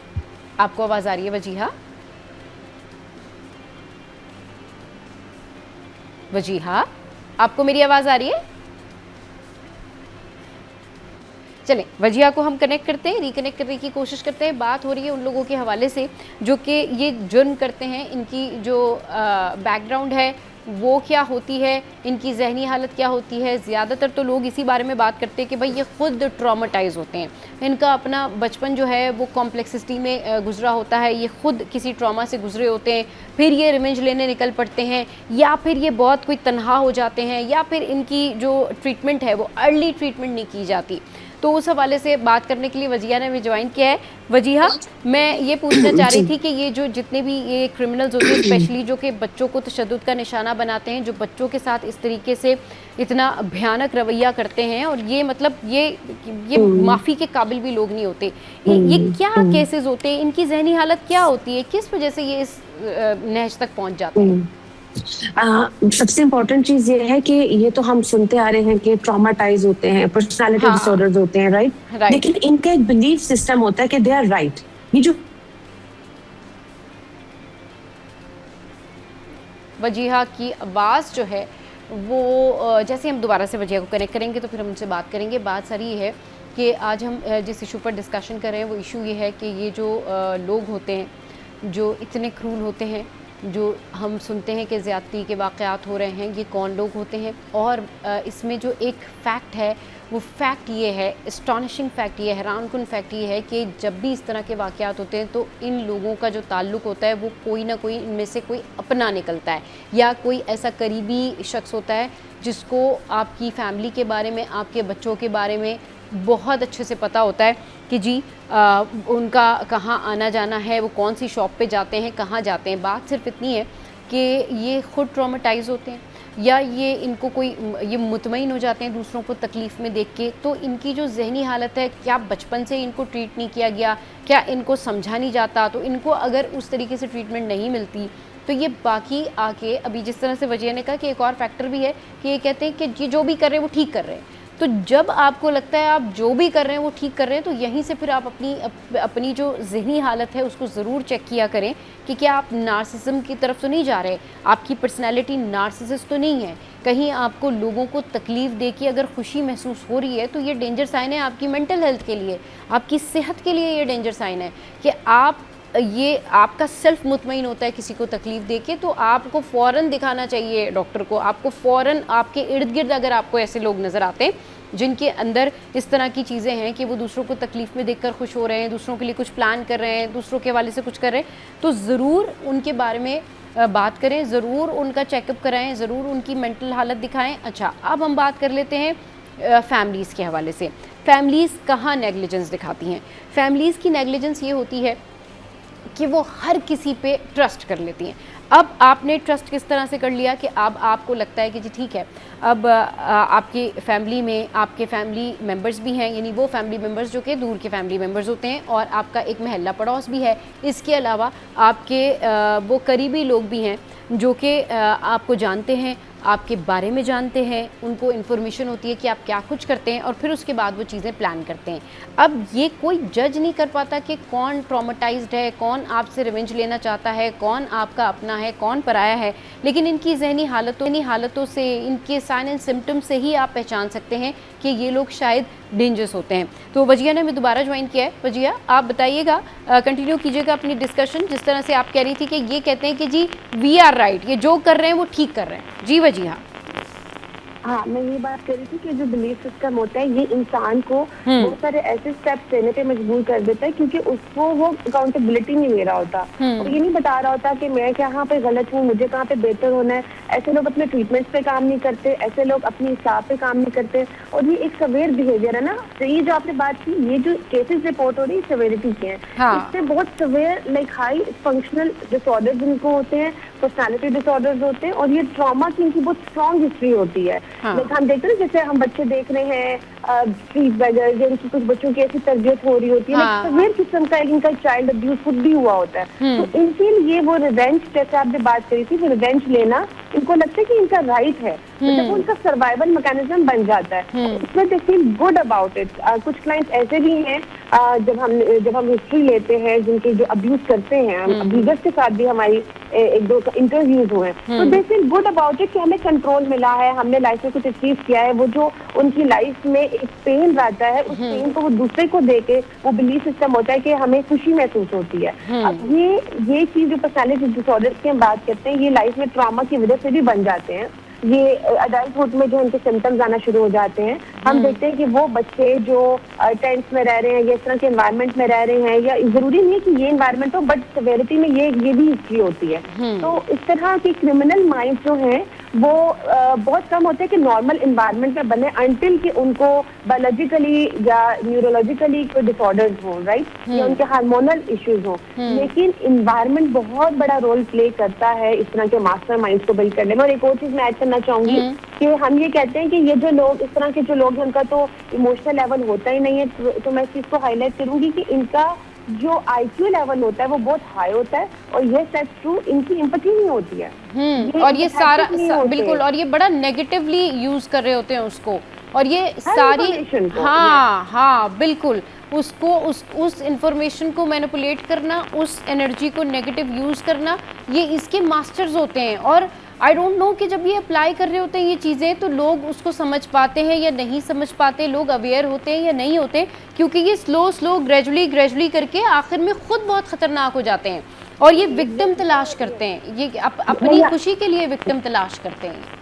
आपको आवाज़ आ रही है वजीहा? वजीहा, आपको मेरी आवाज़ आ रही है? चलें, वजिहा को हम कनेक्ट करते हैं, रिकनेक्ट करने की कोशिश करते हैं। बात हो रही है उन लोगों के हवाले से जो कि ये जुर्म करते हैं, इनकी जो बैकग्राउंड है वो क्या होती है, इनकी जहनी हालत क्या होती है। ज़्यादातर तो लोग इसी बारे में बात करते हैं कि भाई ये ख़ुद ट्रॉमाटाइज़ होते हैं, इनका अपना बचपन जो है वो कॉम्प्लेक्सिटी में गुजरा होता है, ये ख़ुद किसी ट्रॉमा से गुजरे होते हैं, फिर ये रिवेंज लेने निकल पड़ते हैं, या फिर ये बहुत कोई तन्हा हो जाते हैं, या फिर इनकी जो ट्रीटमेंट है वो अर्ली ट्रीटमेंट नहीं की जाती। तो उस हवाले से बात करने के लिए वजिया ने भी ज्वाइन किया है। वजिहा, मैं ये पूछना चाह रही थी कि ये जो जितने भी ये क्रिमिनल्स होते हैं, स्पेशली जो कि बच्चों को तशद्दुद का निशाना बनाते हैं, जो बच्चों के साथ इस तरीके से इतना भयानक रवैया करते हैं, और ये मतलब ये माफ़ी के काबिल भी लोग नहीं होते, ये क्या केसेस होते हैं, इनकी जहनी हालत क्या होती है, किस वजह से ये इस नहज तक पहुँच जाते हैं? सबसे इम्पोर्टेंट चीज ये है कि ये तो हम सुनते आ रहे हैं कि ट्रॉमाटाइज होते हैं, पर्सनालिटी डिसऑर्डर्स होते हैं, राइट? लेकिन इनका एक बिलीफ सिस्टम होता है कि दे आर राइट। ये जो वजिहा की आवाज़ जो है वो, जैसे हम दोबारा से वजिहा को कनेक्ट करेंगे तो फिर हम उनसे बात करेंगे। बात सारी ये है कि आज हम जिस इशू पर डिस्कशन कर रहे हैं वो इशू ये है कि ये जो लोग होते हैं जो इतने क्रूल होते हैं, जो हम सुनते हैं कि ज़्यादती के वाक़यात हो रहे हैं, ये कौन लोग होते हैं। और इसमें जो एक फ़ैक्ट है वो फैक्ट ये है, एस्टॉनिशिंग फैक्ट ये, हैरानकुन फैक्ट ये है कि जब भी इस तरह के वाक़यात होते हैं तो इन लोगों का जो ताल्लुक़ होता है वो कोई ना कोई इनमें से कोई अपना निकलता है, या कोई ऐसा करीबी शख्स होता है जिसको आपकी फ़ैमिली के बारे में, आपके बच्चों के बारे में बहुत अच्छे से पता होता है कि जी उनका कहाँ आना जाना है, वो कौन सी शॉप पे जाते हैं, कहाँ जाते हैं। बात सिर्फ इतनी है कि ये ख़ुद ट्रॉमाटाइज़ होते हैं, या ये इनको कोई ये मुतमईन हो जाते हैं दूसरों को तकलीफ़ में देख के। तो इनकी जो जहनी हालत है, क्या बचपन से इनको ट्रीट नहीं किया गया, क्या इनको समझा नहीं जाता, तो इनको अगर उस तरीके से ट्रीटमेंट नहीं मिलती तो ये बाकी आके, अभी जिस तरह से वजिया ने कहा कि एक और फैक्टर भी है कि ये कहते हैं कि ये जो भी कर रहे हैं वो ठीक कर रहे हैं। तो जब आपको लगता है आप जो भी कर रहे हैं वो ठीक कर रहे हैं, तो यहीं से फिर आप अपनी जो ज़हनी हालत है उसको ज़रूर चेक किया करें कि क्या आप नार्सिसिज्म की तरफ तो नहीं जा रहे, आपकी पर्सनैलिटी नार्सिसिस्ट तो नहीं है, कहीं आपको लोगों को तकलीफ़ दे के अगर खुशी महसूस हो रही है तो ये डेंजर साइन है आपकी मेंटल हेल्थ के लिए, आपकी सेहत के लिए ये डेंजर साइन है कि ये आपका सेल्फ मुतमईन होता है किसी को तकलीफ़ दे के, तो आपको फ़ौरन दिखाना चाहिए डॉक्टर को। आपको फ़ौरन, आपके इर्द गिर्द अगर आपको ऐसे लोग नज़र आते हैं जिनके अंदर इस तरह की चीज़ें हैं कि वो दूसरों को तकलीफ़ में देखकर खुश हो रहे हैं, दूसरों के लिए कुछ प्लान कर रहे हैं, दूसरों के हवाले से कुछ कर रहे हैं, तो ज़रूर उनके बारे में बात करें, ज़रूर उनका चेकअप कराएं, ज़रूर उनकी मेंटल हालत दिखाएं। अच्छा, अब हम बात कर लेते हैं फैमिलीज़ के हवाले से। फैमिलीज़ कहाँ नेग्लिजेंस दिखाती हैं? फैमिलीज़ की नेग्लिजेंस ये होती है कि वो हर किसी पे ट्रस्ट कर लेती हैं। अब आपने ट्रस्ट किस तरह से कर लिया कि अब आपको लगता है कि जी ठीक है, अब आपकी फैमिली में आपके फैमिली मेम्बर्स भी हैं, यानी वो फैमिली मेम्बर्स जो कि दूर के फैमिली मेम्बर्स होते हैं, और आपका एक महल्ला पड़ोस भी है, इसके अलावा आपके वो करीबी लोग भी हैं जो कि आपको जानते हैं, आपके बारे में जानते हैं, उनको इन्फॉर्मेशन होती है कि आप क्या कुछ करते हैं, और फिर उसके बाद वो चीज़ें प्लान करते हैं। अब ये कोई जज नहीं कर पाता कि कौन ट्रॉमेटाइज्ड है, कौन आपसे रिवेंज लेना चाहता है, कौन आपका अपना है, कौन पराया है, लेकिन इनकी जहनी हालतों से, इनके साइन एंड सिम्टम्स से ही आप पहचान सकते हैं कि ये लोग शायद डेंजरस होते हैं। तो वजिया ने हमें दोबारा ज्वाइन किया है। वजिया, आप बताइएगा, कंटिन्यू कीजिएगा अपनी डिस्कशन, जिस तरह से आप कह रही थी कि ये कहते हैं कि जी वी आर राइट, ये जो कर रहे हैं वो ठीक कर रहे हैं। जी वजिया। हाँ, मैं ये बात कर रही थी कि जो बिलीफ सिस्टम होता है ये इंसान को बहुत सारे ऐसे स्टेप्स लेने पे मजबूर कर देता है, क्योंकि उसको वो अकाउंटेबिलिटी नहीं ले रहा होता, और ये नहीं बता रहा होता कि मैं कहाँ पे गलत हूँ, मुझे कहाँ पे बेहतर होना है। ऐसे लोग अपने ट्रीटमेंट्स पे काम नहीं करते, ऐसे लोग अपनी हिसाब पे काम नहीं करते, और ये एक सवेयर बिहेवियर है ना। तो ये जो आपने बात की, ये जो केसेस रिपोर्ट हो रही है सेवेरिटी के हैं, इससे बहुत severe like high functional disorders जिनको होते हैं, पर्सनालिटी डिसऑर्डर्स होते हैं, और ये ट्रॉमा की इनकी बहुत स्ट्रॉन्ग हिस्ट्री होती है। लाइक हम देखते हैं जैसे हम बच्चे देख रहे हैं स्ट्रीट बेगर्स, इनकी कुछ बच्चों की ऐसी तरबियत हो रही होती है, सवेयर किस्म का इनका चाइल्ड अब्यूज खुद भी हुआ होता है। तो इनके लिए वो रिवेंज, जैसे आपने बात करी थी, वो रिवेंज लेना इनको लगता है कि इनका राइट है, मतलब वो उनका सर्वाइवल मैकेनिज्म बन जाता है, इसमें they feel good about it. कुछ क्लाइंट्स ऐसे भी हैं जब हम हिस्ट्री लेते हैं जिनके जो अब्यूज करते हैं, अब्यूजर्स के साथ भी हमारी एक दो इंटरव्यूज हुए हैं, तो they feel good about it कि हमें कंट्रोल मिला है, हमने लाइफ में कुछ अचीव किया है। वो जो उनकी लाइफ में एक पेन रहता है, उस पेन को वो दूसरे को देके वो बिलीफ सिस्टम होता है कि हमें खुशी महसूस होती है। अब ये चीज जो पर्सनालिटी डिसऑर्डर्स की हम बात करते हैं, ये लाइफ में ट्रॉमा की वजह से भी बन जाते हैं। ये अडल्टहुड में जो उनके सिम्टम्स आना शुरू हो जाते हैं, हम देखते हैं कि वो बच्चे जो टेंट्स में रह रहे हैं या इस तरह के एनवायरनमेंट में रह रहे हैं, या जरूरी नहीं है कि ये एनवायरनमेंट हो, बट सेवेरिटी में ये भी हिस्ट्री होती है। तो इस तरह के क्रिमिनल माइंड जो हैं वो बहुत कम होते हैं कि नॉर्मल एनवायरनमेंट में बने, अनटिल कि उनको बायोलॉजिकली या न्यूरोलॉजिकली कोई डिसऑर्डर्स हो, राइट, या उनके हार्मोनल इश्यूज हो। लेकिन एनवायरनमेंट बहुत बड़ा रोल प्ले करता है इस तरह के मास्टर माइंड को बिल्ड करने में। और एक और चीज मैं ऐड करना चाहूंगी कि हम ये कहते हैं कि ये जो लोग, इस तरह के जो लोग हैं, उनका तो इमोशनल लेवल होता ही नहीं है, तो मैं इस चीज को हाईलाइट करूंगी कि इनका जो IQ लेवल होता है वो बहुत हाई होता है, और ये सच ट्रू, इनकी एम्पैथी नहीं होती है। और ये सारा बिल्कुल, और ये बड़ा नेगेटिवली यूज कर रहे होते हैं उसको, और ये सारी हाँ बिल्कुल, उसको उस इंफॉर्मेशन को मैनिपुलेट करना, उस एनर्जी को नेगेटिव यूज करना, ये इसके मास्टर्स होते हैं। और आई डोंट नो कि जब ये अप्लाई कर रहे होते हैं ये चीज़ें, तो लोग उसको समझ पाते हैं या नहीं समझ पाते, लोग अवेयर होते हैं या नहीं होते, क्योंकि ये स्लो ग्रेजुअली करके आखिर में खुद बहुत ख़तरनाक हो जाते हैं, और ये विक्टिम तलाश करते हैं, ये अपनी खुशी के लिए विक्टिम तलाश करते हैं।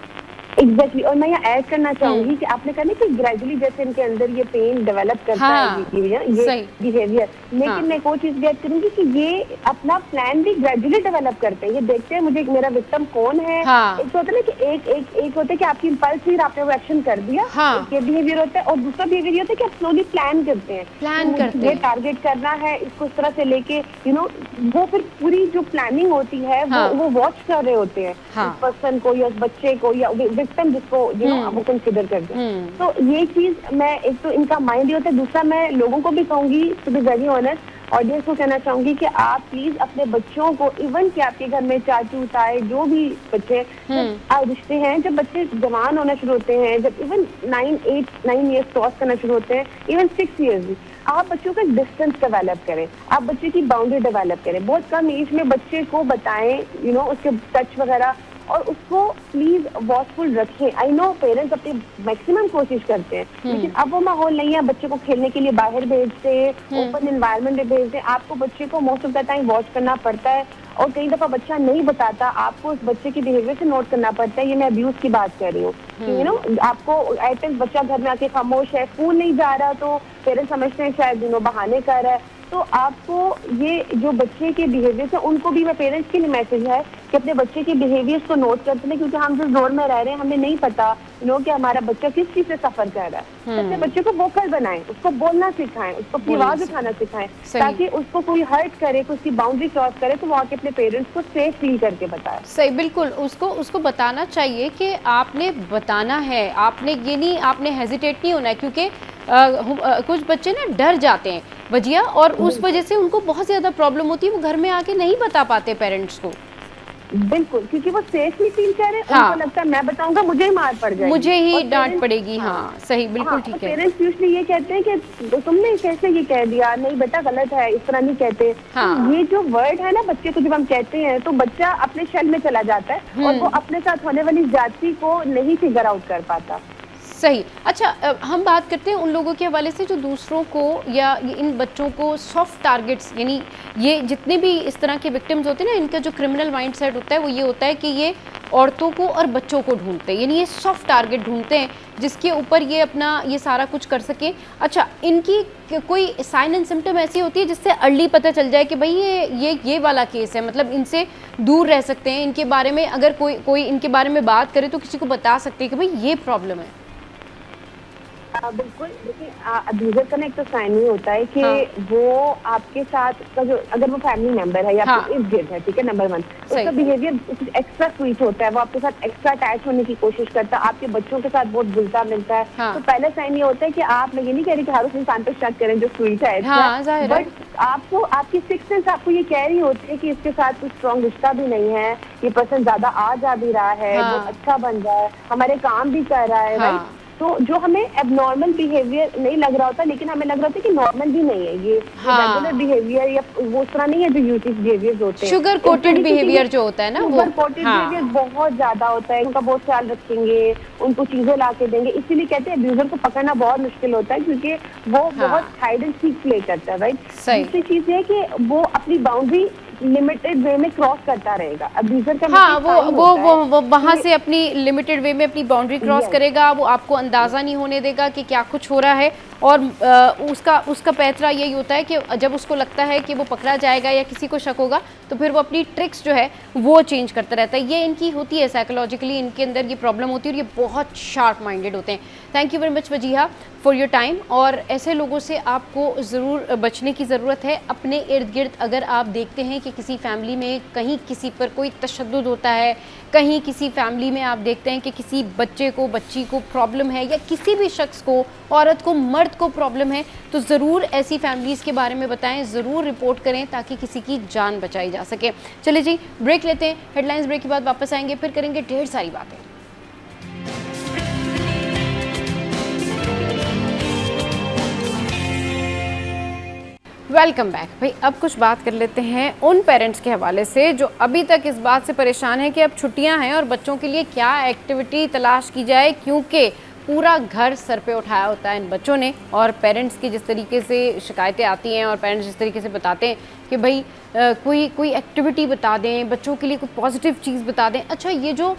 एग्जैक्टली। और मैं यहाँ ऐड करना चाहूंगी कि आपने कहा ना कि ग्रेजुअली जैसे इनके अंदर ये पेन डेवलप करता है, ये बिहेवियर, लेकिन मैं एक और चीज भी ऐड करूंगी कि ये अपना प्लान भी ग्रेजुअली डेवलप करते हैं। ये देखते हैं मुझे मेरा विक्टिम कौन है। एक तो होता है ना कि एक होता है कि आपकी इम्पल्स हुई, आपने वो एक्शन कर दिया, ये बिहेवियर होता है, और दूसरा बिहेवियर ये होता है कि आप स्लोली प्लान करते हैं, ये टारगेट करना है, इसको इस तरह से लेके वो फिर पूरी जो प्लानिंग होती है वो वॉच कर रहे होते हैं उस पर्सन को या उस बच्चे को या सिस्टम जिसको वो कंसिडर करते हैं। तो ये चीज, मैं एक तो इनका माइंड ही होता है, दूसरा मैं लोगों को भी कहूंगी, to be very honest, audience को कहना चाहूंगी कि आप प्लीज अपने बच्चों को, इवन कि आपके घर में चाचू ताए जो भी बच्चे रिश्ते हैं, जब बच्चे जवान होना शुरू होते हैं, जब इवन 9 ईयर्स क्रॉस करना शुरू होते हैं, इवन 6 ईयर्स भी, आप बच्चों का डिस्टेंस डेवलप करें, आप बच्चे की बाउंड्री डेवलप करें। बहुत कम एज में बच्चे को बताएं उसके टच वगैरह, और उसको प्लीज वॉचफुल रखें। आई नो पेरेंट्स अपनी मैक्सिमम कोशिश करते हैं, लेकिन अब वो माहौल नहीं है, बच्चे को खेलने के लिए बाहर भेजते, ओपन एनवायरनमेंट में भेजते, आपको बच्चे को most of the time watch करना पड़ता है, और कई दफा बच्चा नहीं बताता, आपको उस बच्चे की बिहेवियर से नोट करना पड़ता है। ये मैं अब्यूज की बात कर रही हूँ। आपको एटलीस्ट बच्चा घर में आके खामोश है, स्कूल नहीं जा रहा, तो पेरेंट्स समझते हैं शायद बहाने कर रहा है, तो आपको ये जो बच्चे के बिहेवियर है उनको भी, मैं पेरेंट्स के लिए मैसेज है कि अपने बच्चे के बिहेवियर्स को नोट करते हैं, क्योंकि हम जिस दौर में रह रहे हैं हमें नहीं पता कि हमारा बच्चा किस चीज से सफर कर रहा है। अपने बच्चे को वोकल बनाएं, उसको बोलना सिखाएं, उसको अपनी आवाज उठाना सिखाएं, ताकि उसको कोई हर्ट करे, कोई उसकी बाउंड्री क्रॉस करे तो वो आके अपने पेरेंट्स को सेफ फील करके बताए। सही, बिल्कुल उसको बताना चाहिए कि आपने बताना है, आपने ये नहीं, आपने हेजिटेट नहीं होना है, क्योंकि कुछ बच्चे ना डर जाते हैं वजिया, और उस वजह से उनको बहुत ज्यादा प्रॉब्लम होती है, वो घर में आके नहीं बता पाते पेरेंट्स को। बिल्कुल, क्योंकि वो सेफ नहीं फील कर रहे, उनको लगता है मैं बताऊंगा मुझे ही मार पड़ जाएगी, मुझे ही डांट पड़ेगी। हाँ सही, बिल्कुल ठीक है। पेरेंट्स यूजुअली ये कहते हैं कि तुमने कैसे ये कह दिया, नहीं बेटा गलत है, इस तरह नहीं कहते। तो ये जो वर्ड है ना बच्चे को जब हम कहते हैं तो बच्चा अपने शेल में चला जाता है और वो अपने साथ होने वाली ज्यादती को नहीं फिगर आउट कर पाता। सही। अच्छा, हम बात करते हैं उन लोगों के हवाले से जो दूसरों को या इन बच्चों को सॉफ्ट टारगेट्स, यानी ये जितने भी इस तरह के विक्टिम्स होते हैं ना, इनका जो क्रिमिनल माइंडसेट होता है वो ये होता है कि ये औरतों को और बच्चों को ढूंढते हैं, यानी ये सॉफ्ट टारगेट ढूंढते हैं जिसके ऊपर ये अपना ये सारा कुछ कर सकें। अच्छा, इनकी कोई साइन एंड सिम्टम ऐसी होती है जिससे अर्ली पता चल जाए कि भाई ये वाला केस है, मतलब इनसे दूर रह सकते हैं, इनके बारे में अगर कोई इनके बारे में बात करे तो किसी को बता सकते हैं कि भाई ये प्रॉब्लम है? बिल्कुल, देखिए अब्यूजर का ना एक तो साइन ये होता है कि वो आपके साथ का जो, अगर वो फैमिली मेंबर है या आपके इर्द गिर्द है, ठीक है, नंबर 1, उसका बिहेवियर कुछ एक्स्ट्रा स्वीट होता है, वो आपके साथ एक्स्ट्रा अटैच होने की कोशिश करता है, आपके बच्चों के साथ बहुत घुलता मिलता है। तो पहला साइन ये होता है कि आप, मैं ये नहीं कह रही कि हर उस इंसान पे शक करें जो स्वीट है, बट आपको आपकी सिक्स्थ सेंस आपको ये कह रही होती है कि इसके साथ कुछ स्ट्रॉन्ग रिश्ता भी नहीं है, ये पर्सन ज्यादा आ जा भी रहा है, वो अच्छा बन रहा है, हमारे काम भी कर रहा है, राइट। तो जो हमें एबनॉर्मल बिहेवियर नहीं लग रहा होता, लेकिन हमें लग रहा होता है कि नॉर्मल भी नहीं है ये, रेगुलर बिहेवियर या वो उस तरह नहीं है जो यूटिव बिहेवियर होते हैं, शुगर कोटेड बिहेवियर जो होता है ना, वो शुगर कोटेड बिहेवियर बहुत ज्यादा होता है, उनका बहुत ख्याल रखेंगे, उनको चीजें ला के देंगे, इसीलिए कहते हैं अब्यूजर को पकड़ना बहुत मुश्किल होता है, क्योंकि वो बहुत हाइड एंड सीक प्ले करता है, राइट। दूसरी चीज है कि वो अपनी बाउंड्री लिमिटेड वे में क्रॉस करता रहेगा। अब्यूजर का वो वहाँ से अपनी लिमिटेड वे में अपनी बाउंड्री क्रॉस करेगा, वो आपको अंदाज़ा नहीं होने देगा कि क्या कुछ हो रहा है, और उसका पैतरा यही होता है कि जब उसको लगता है कि वो पकड़ा जाएगा या किसी को शक होगा तो फिर वो अपनी ट्रिक्स जो है वो चेंज करता रहता है। ये इनकी होती है साइकोलॉजिकली, इनके अंदर ये प्रॉब्लम होती है और ये बहुत शार्प माइंडेड होते हैं। Thank you very much Wajiha for your time. और ऐसे लोगों से आपको ज़रूर बचने की ज़रूरत है। अपने इर्द गिर्द अगर आप देखते हैं कि किसी फैमिली में कहीं किसी पर कोई तशद्दुद होता है, कहीं किसी फैमिली में आप देखते हैं कि किसी बच्चे को, बच्ची को प्रॉब्लम है, या किसी भी शख्स को, औरत को, मर्द को प्रॉब्लम है, तो ज़रूर ऐसी फैमिलीज़ के बारे में बताएं, ज़रूर रिपोर्ट करें ताकि किसी की जान बचाई जा सके। चलिए जी, ब्रेक लेते हैं, हेडलाइंस ब्रेक के बाद वापस आएंगे, फिर करेंगे ढेर सारी बातें। Welcome back. भाई अब कुछ बात कर लेते हैं उन पेरेंट्स के हवाले से जो अभी तक इस बात से परेशान हैं कि अब छुट्टियां हैं और बच्चों के लिए क्या एक्टिविटी तलाश की जाए, क्योंकि पूरा घर सर पे उठाया होता है इन बच्चों ने। और पेरेंट्स की जिस तरीके से शिकायतें आती हैं और पेरेंट्स जिस तरीके से बताते हैं कि भाई कोई एक्टिविटी बता दें, बच्चों के लिए कोई पॉजिटिव चीज़ बता दें। अच्छा, ये जो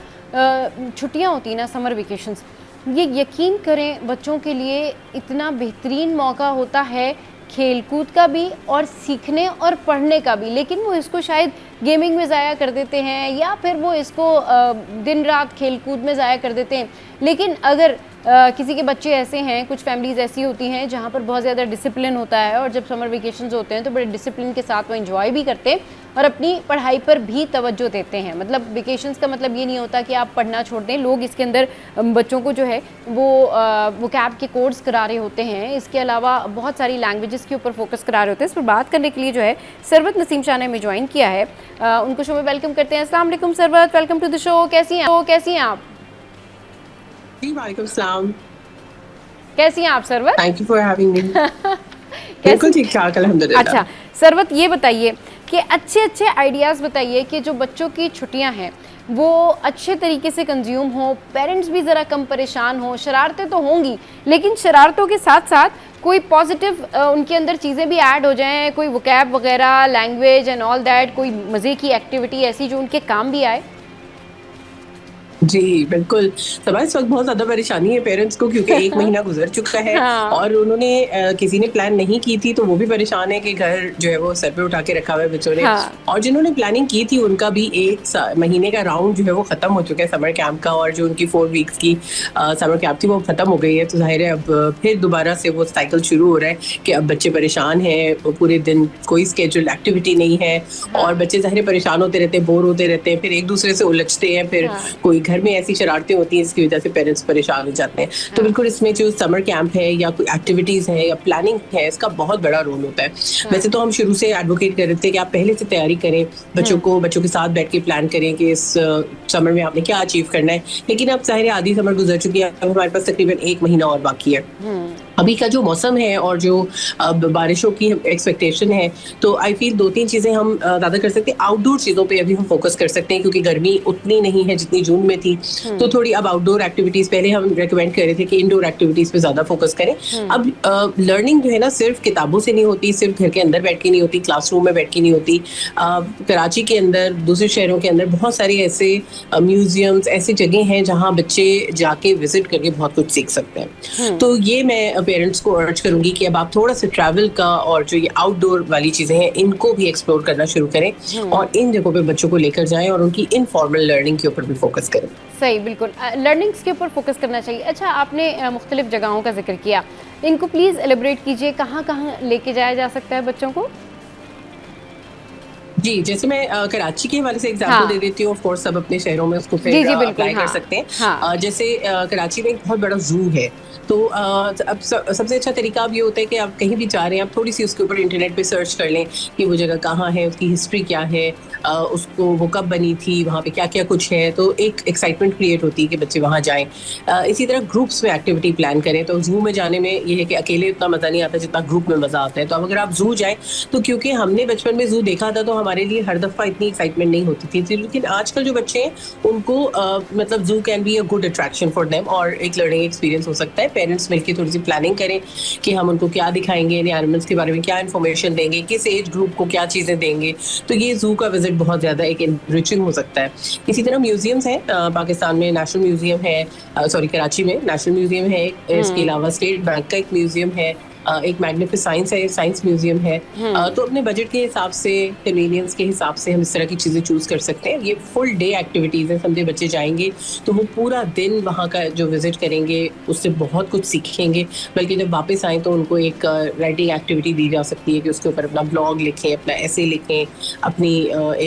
छुट्टियाँ होती हैं ना, समर वेकेशंस, ये यकीन करें बच्चों के लिए इतना बेहतरीन मौका होता है खेलकूद का भी और सीखने और पढ़ने का भी, लेकिन वो इसको शायद गेमिंग में ज़ाया कर देते हैं या फिर वो इसको दिन रात खेलकूद में ज़ाया कर देते हैं। लेकिन अगर किसी के बच्चे ऐसे हैं, कुछ फैमिलीज़ ऐसी होती हैं जहाँ पर बहुत ज़्यादा डिसिप्लिन होता है और जब समर वेकेशंस होते हैं तो बड़े डिसिप्लिन के साथ वो एंजॉय भी करते हैं और अपनी पढ़ाई पर भी तवज्जो देते हैं। मतलब वेकेशंस का मतलब ये नहीं होता कि आप पढ़ना छोड़ दें, लोग इसके अंदर बच्चों को जो है वो कैब के कोर्स करा रहे होते हैं, इसके अलावा बहुत सारी लैंग्वेजेस के ऊपर फोकस करा रहे होते हैं। इस पर बात करने के लिए जो है सरवत नसीम शाह ने हमें ज्वाइन किया है, उनको शो में वेलकम करते हैं। अस्सलाम वालेकुम Sarwat, welcome to the show. कैसी हैं आप? जी वालेकुम सलाम। कैसी हैं आप Sarwat? Thank you for having me. बिल्कुल ठीक ठाक अल्हम्दुलिल्लाह। अच्छा सरवत, ये बताइए कि अच्छे आइडियाज़ बताइए कि जो बच्चों की छुट्टियां हैं वो अच्छे तरीके से कंज्यूम हो, पेरेंट्स भी ज़रा कम परेशान हो। शरारतें तो होंगी लेकिन शरारतों के साथ साथ कोई पॉजिटिव उनके अंदर चीज़ें भी ऐड हो जाएं, कोई वोकैब वगैरह, लैंग्वेज एंड ऑल दैट, कोई मज़े की एक्टिविटी ऐसी जो उनके काम भी आए। जी, बिल्कुल। समझ इस वक़्त बहुत ज़्यादा परेशानी है पेरेंट्स को, क्योंकि 1 महीना गुज़र चुका है हाँ, और उन्होंने किसी ने प्लान नहीं की थी, तो वो भी परेशान है कि घर जो है वो सर पे उठा के रखा हुआ है बच्चों ने। हाँ, और जिन्होंने प्लानिंग की थी उनका भी 1 महीने का राउंड जो है वो ख़त्म हो चुका है समर कैंप का, और जो उनकी 4 वीक्स की समर कैंप थी वो ख़त्म हो गई है। तो ज़ाहिर है अब फिर दोबारा से वो साइकिल शुरू हो रहा है कि अब बच्चे परेशान हैं, वो पूरे दिन कोई स्केड्यूल्ड एक्टिविटी नहीं है और बच्चे ज़ाहिर है परेशान होते रहते हैं, बोर होते रहते हैं, फिर एक-दूसरे से उलझते हैं, फिर हाँ, कोई घर में ऐसी शरारतें होती हैं जिसकी वजह से पेरेंट्स परेशान हो जाते हैं। तो हाँ, बिल्कुल इसमें जो समर कैंप है या कोई एक्टिविटीज़ है या प्लानिंग है, इसका बहुत बड़ा रोल होता है। हाँ, वैसे तो हम शुरू से एडवोकेट कर रहे थे कि आप पहले से तैयारी करें, बच्चों के साथ बैठ के प्लान करें कि इस समर में आपने क्या अचीव करना है। लेकिन अब ज़ाहिर है आधी समर गुज़र चुकी है, अब हमारे पास तकरीबन 1 महीना और बाकी है। हुँ, अभी का जो मौसम है और जो अब बारिशों की एक्सपेक्टेशन है, तो आई फ़ील 2-3 चीज़ें हम ज़्यादा कर सकते हैं। आउटडोर चीज़ों पे अभी हम फ़ोकस कर सकते हैं, क्योंकि गर्मी उतनी नहीं है जितनी जून में थी। तो थोड़ी अब आउटडोर एक्टिविटीज़, पहले हम रिकमेंड कर रहे थे कि इंडोर एक्टिविटीज़ पे ज़्यादा फ़ोकस करें। अब लर्निंग जो है ना सिर्फ़ किताबों से नहीं होती, सिर्फ़ घर के अंदर बैठ के नहीं होती, क्लासरूम में बैठ के नहीं होती। कराची के अंदर, दूसरे शहरों के अंदर बहुत सारे ऐसे म्यूज़ियम्स, ऐसी जगह हैं जहाँ बच्चे जाके विज़िट करके बहुत कुछ सीख सकते हैं। तो ये मैं पेरेंट्स को अर्ज करूंगी कि अब आप थोड़ा सा ट्रैवल का और जो ये आउटडोर वाली चीज़ें हैं इनको भी एक्सप्लोर करना शुरू करें और इन जगहों पे बच्चों को लेकर जाएं और उनकी इनफॉर्मल लर्निंग के ऊपर भी फोकस करें। सही बिल्कुल लर्निंग्स के ऊपर फोकस करना चाहिए। अच्छा, आपने मुख्तलिफ जगहों का ज़िक्र किया, इनको प्लीज़ एलिब्रेट कीजिए, कहाँ-कहाँ लेके जाया जा सकता है बच्चों को? जी, जैसे मैं कराची के हवाले से एग्जांपल हाँ, दे देती हूँ। ऑफ कोर्स सब अपने शहरों में उसको जी, फिर जी, बिल्कुल, अप्लाई कर हाँ, सकते हैं। हाँ, जैसे कराची में एक बहुत बड़ा ज़ू है, तो अब सबसे अच्छा तरीका अब ये होता है कि आप कहीं भी जा रहे हैं, आप थोड़ी-सी उसके ऊपर इंटरनेट पे सर्च कर लें कि वो जगह कहाँ है, उसकी हिस्ट्री क्या है, उसको वो कब बनी थी, वहाँ पे क्या-क्या कुछ है, तो एक एक्साइटमेंट क्रिएट होती है कि बच्चे वहाँ जाएँ। इसी तरह ग्रुप्स में एक्टिविटी प्लान करें, तो ज़ू में जाने में ये है कि अकेले उतना मज़ा नहीं आता जितना ग्रुप में मज़ा आता है। तो अब अगर आप ज़ू जाएँ, तो क्योंकि हमने बचपन में ज़ू देखा था, तो हमारे लिए हर दफ़ा इतनी एक्साइटमेंट नहीं होती थी। लेकिन आजकल जो बच्चे हैं, उनको मतलब zoo can be a good attraction for them और एक लर्निंग एक्सपीरियंस हो सकता है। पेरेंट्स मिलके थोड़ी-सी प्लानिंग करें कि हम उनको क्या दिखाएँगे, इन एनिमल्स के बारे में क्या इन्फॉर्मेशन देंगे, किस एज ग्रुप को क्या चीज़ें देंगे। तो ये ज़ू का विज़िट बहुत ज़्यादा एक एनरिचिंग हो सकता है। इसी तरह म्यूज़ियम्स हैं, पाकिस्तान में नेशनल म्यूज़ियम है, कराची में नेशनल म्यूज़ियम है, इसके अलावा स्टेट बैंक का एक म्यूज़ियम है, एक मैग्निफिसेंट साइंस है, साइंस म्यूज़ियम है। तो अपने बजट के हिसाब से, कन्वीनियंस के हिसाब से हम इस तरह की चीज़ें चूज़ कर सकते हैं। ये फुल डे एक्टिविटीज़ हैं, समझे बच्चे जाएँगे तो वो पूरा दिन वहाँ का जो विज़िट करेंगे, उससे बहुत कुछ सीखेंगे। बल्कि जब वापस आएँ तो उनको एक राइटिंग एक्टिविटी दी जा सकती है कि उसके ऊपर अपना ब्लॉग लिखें, अपना एसे लिखें, अपनी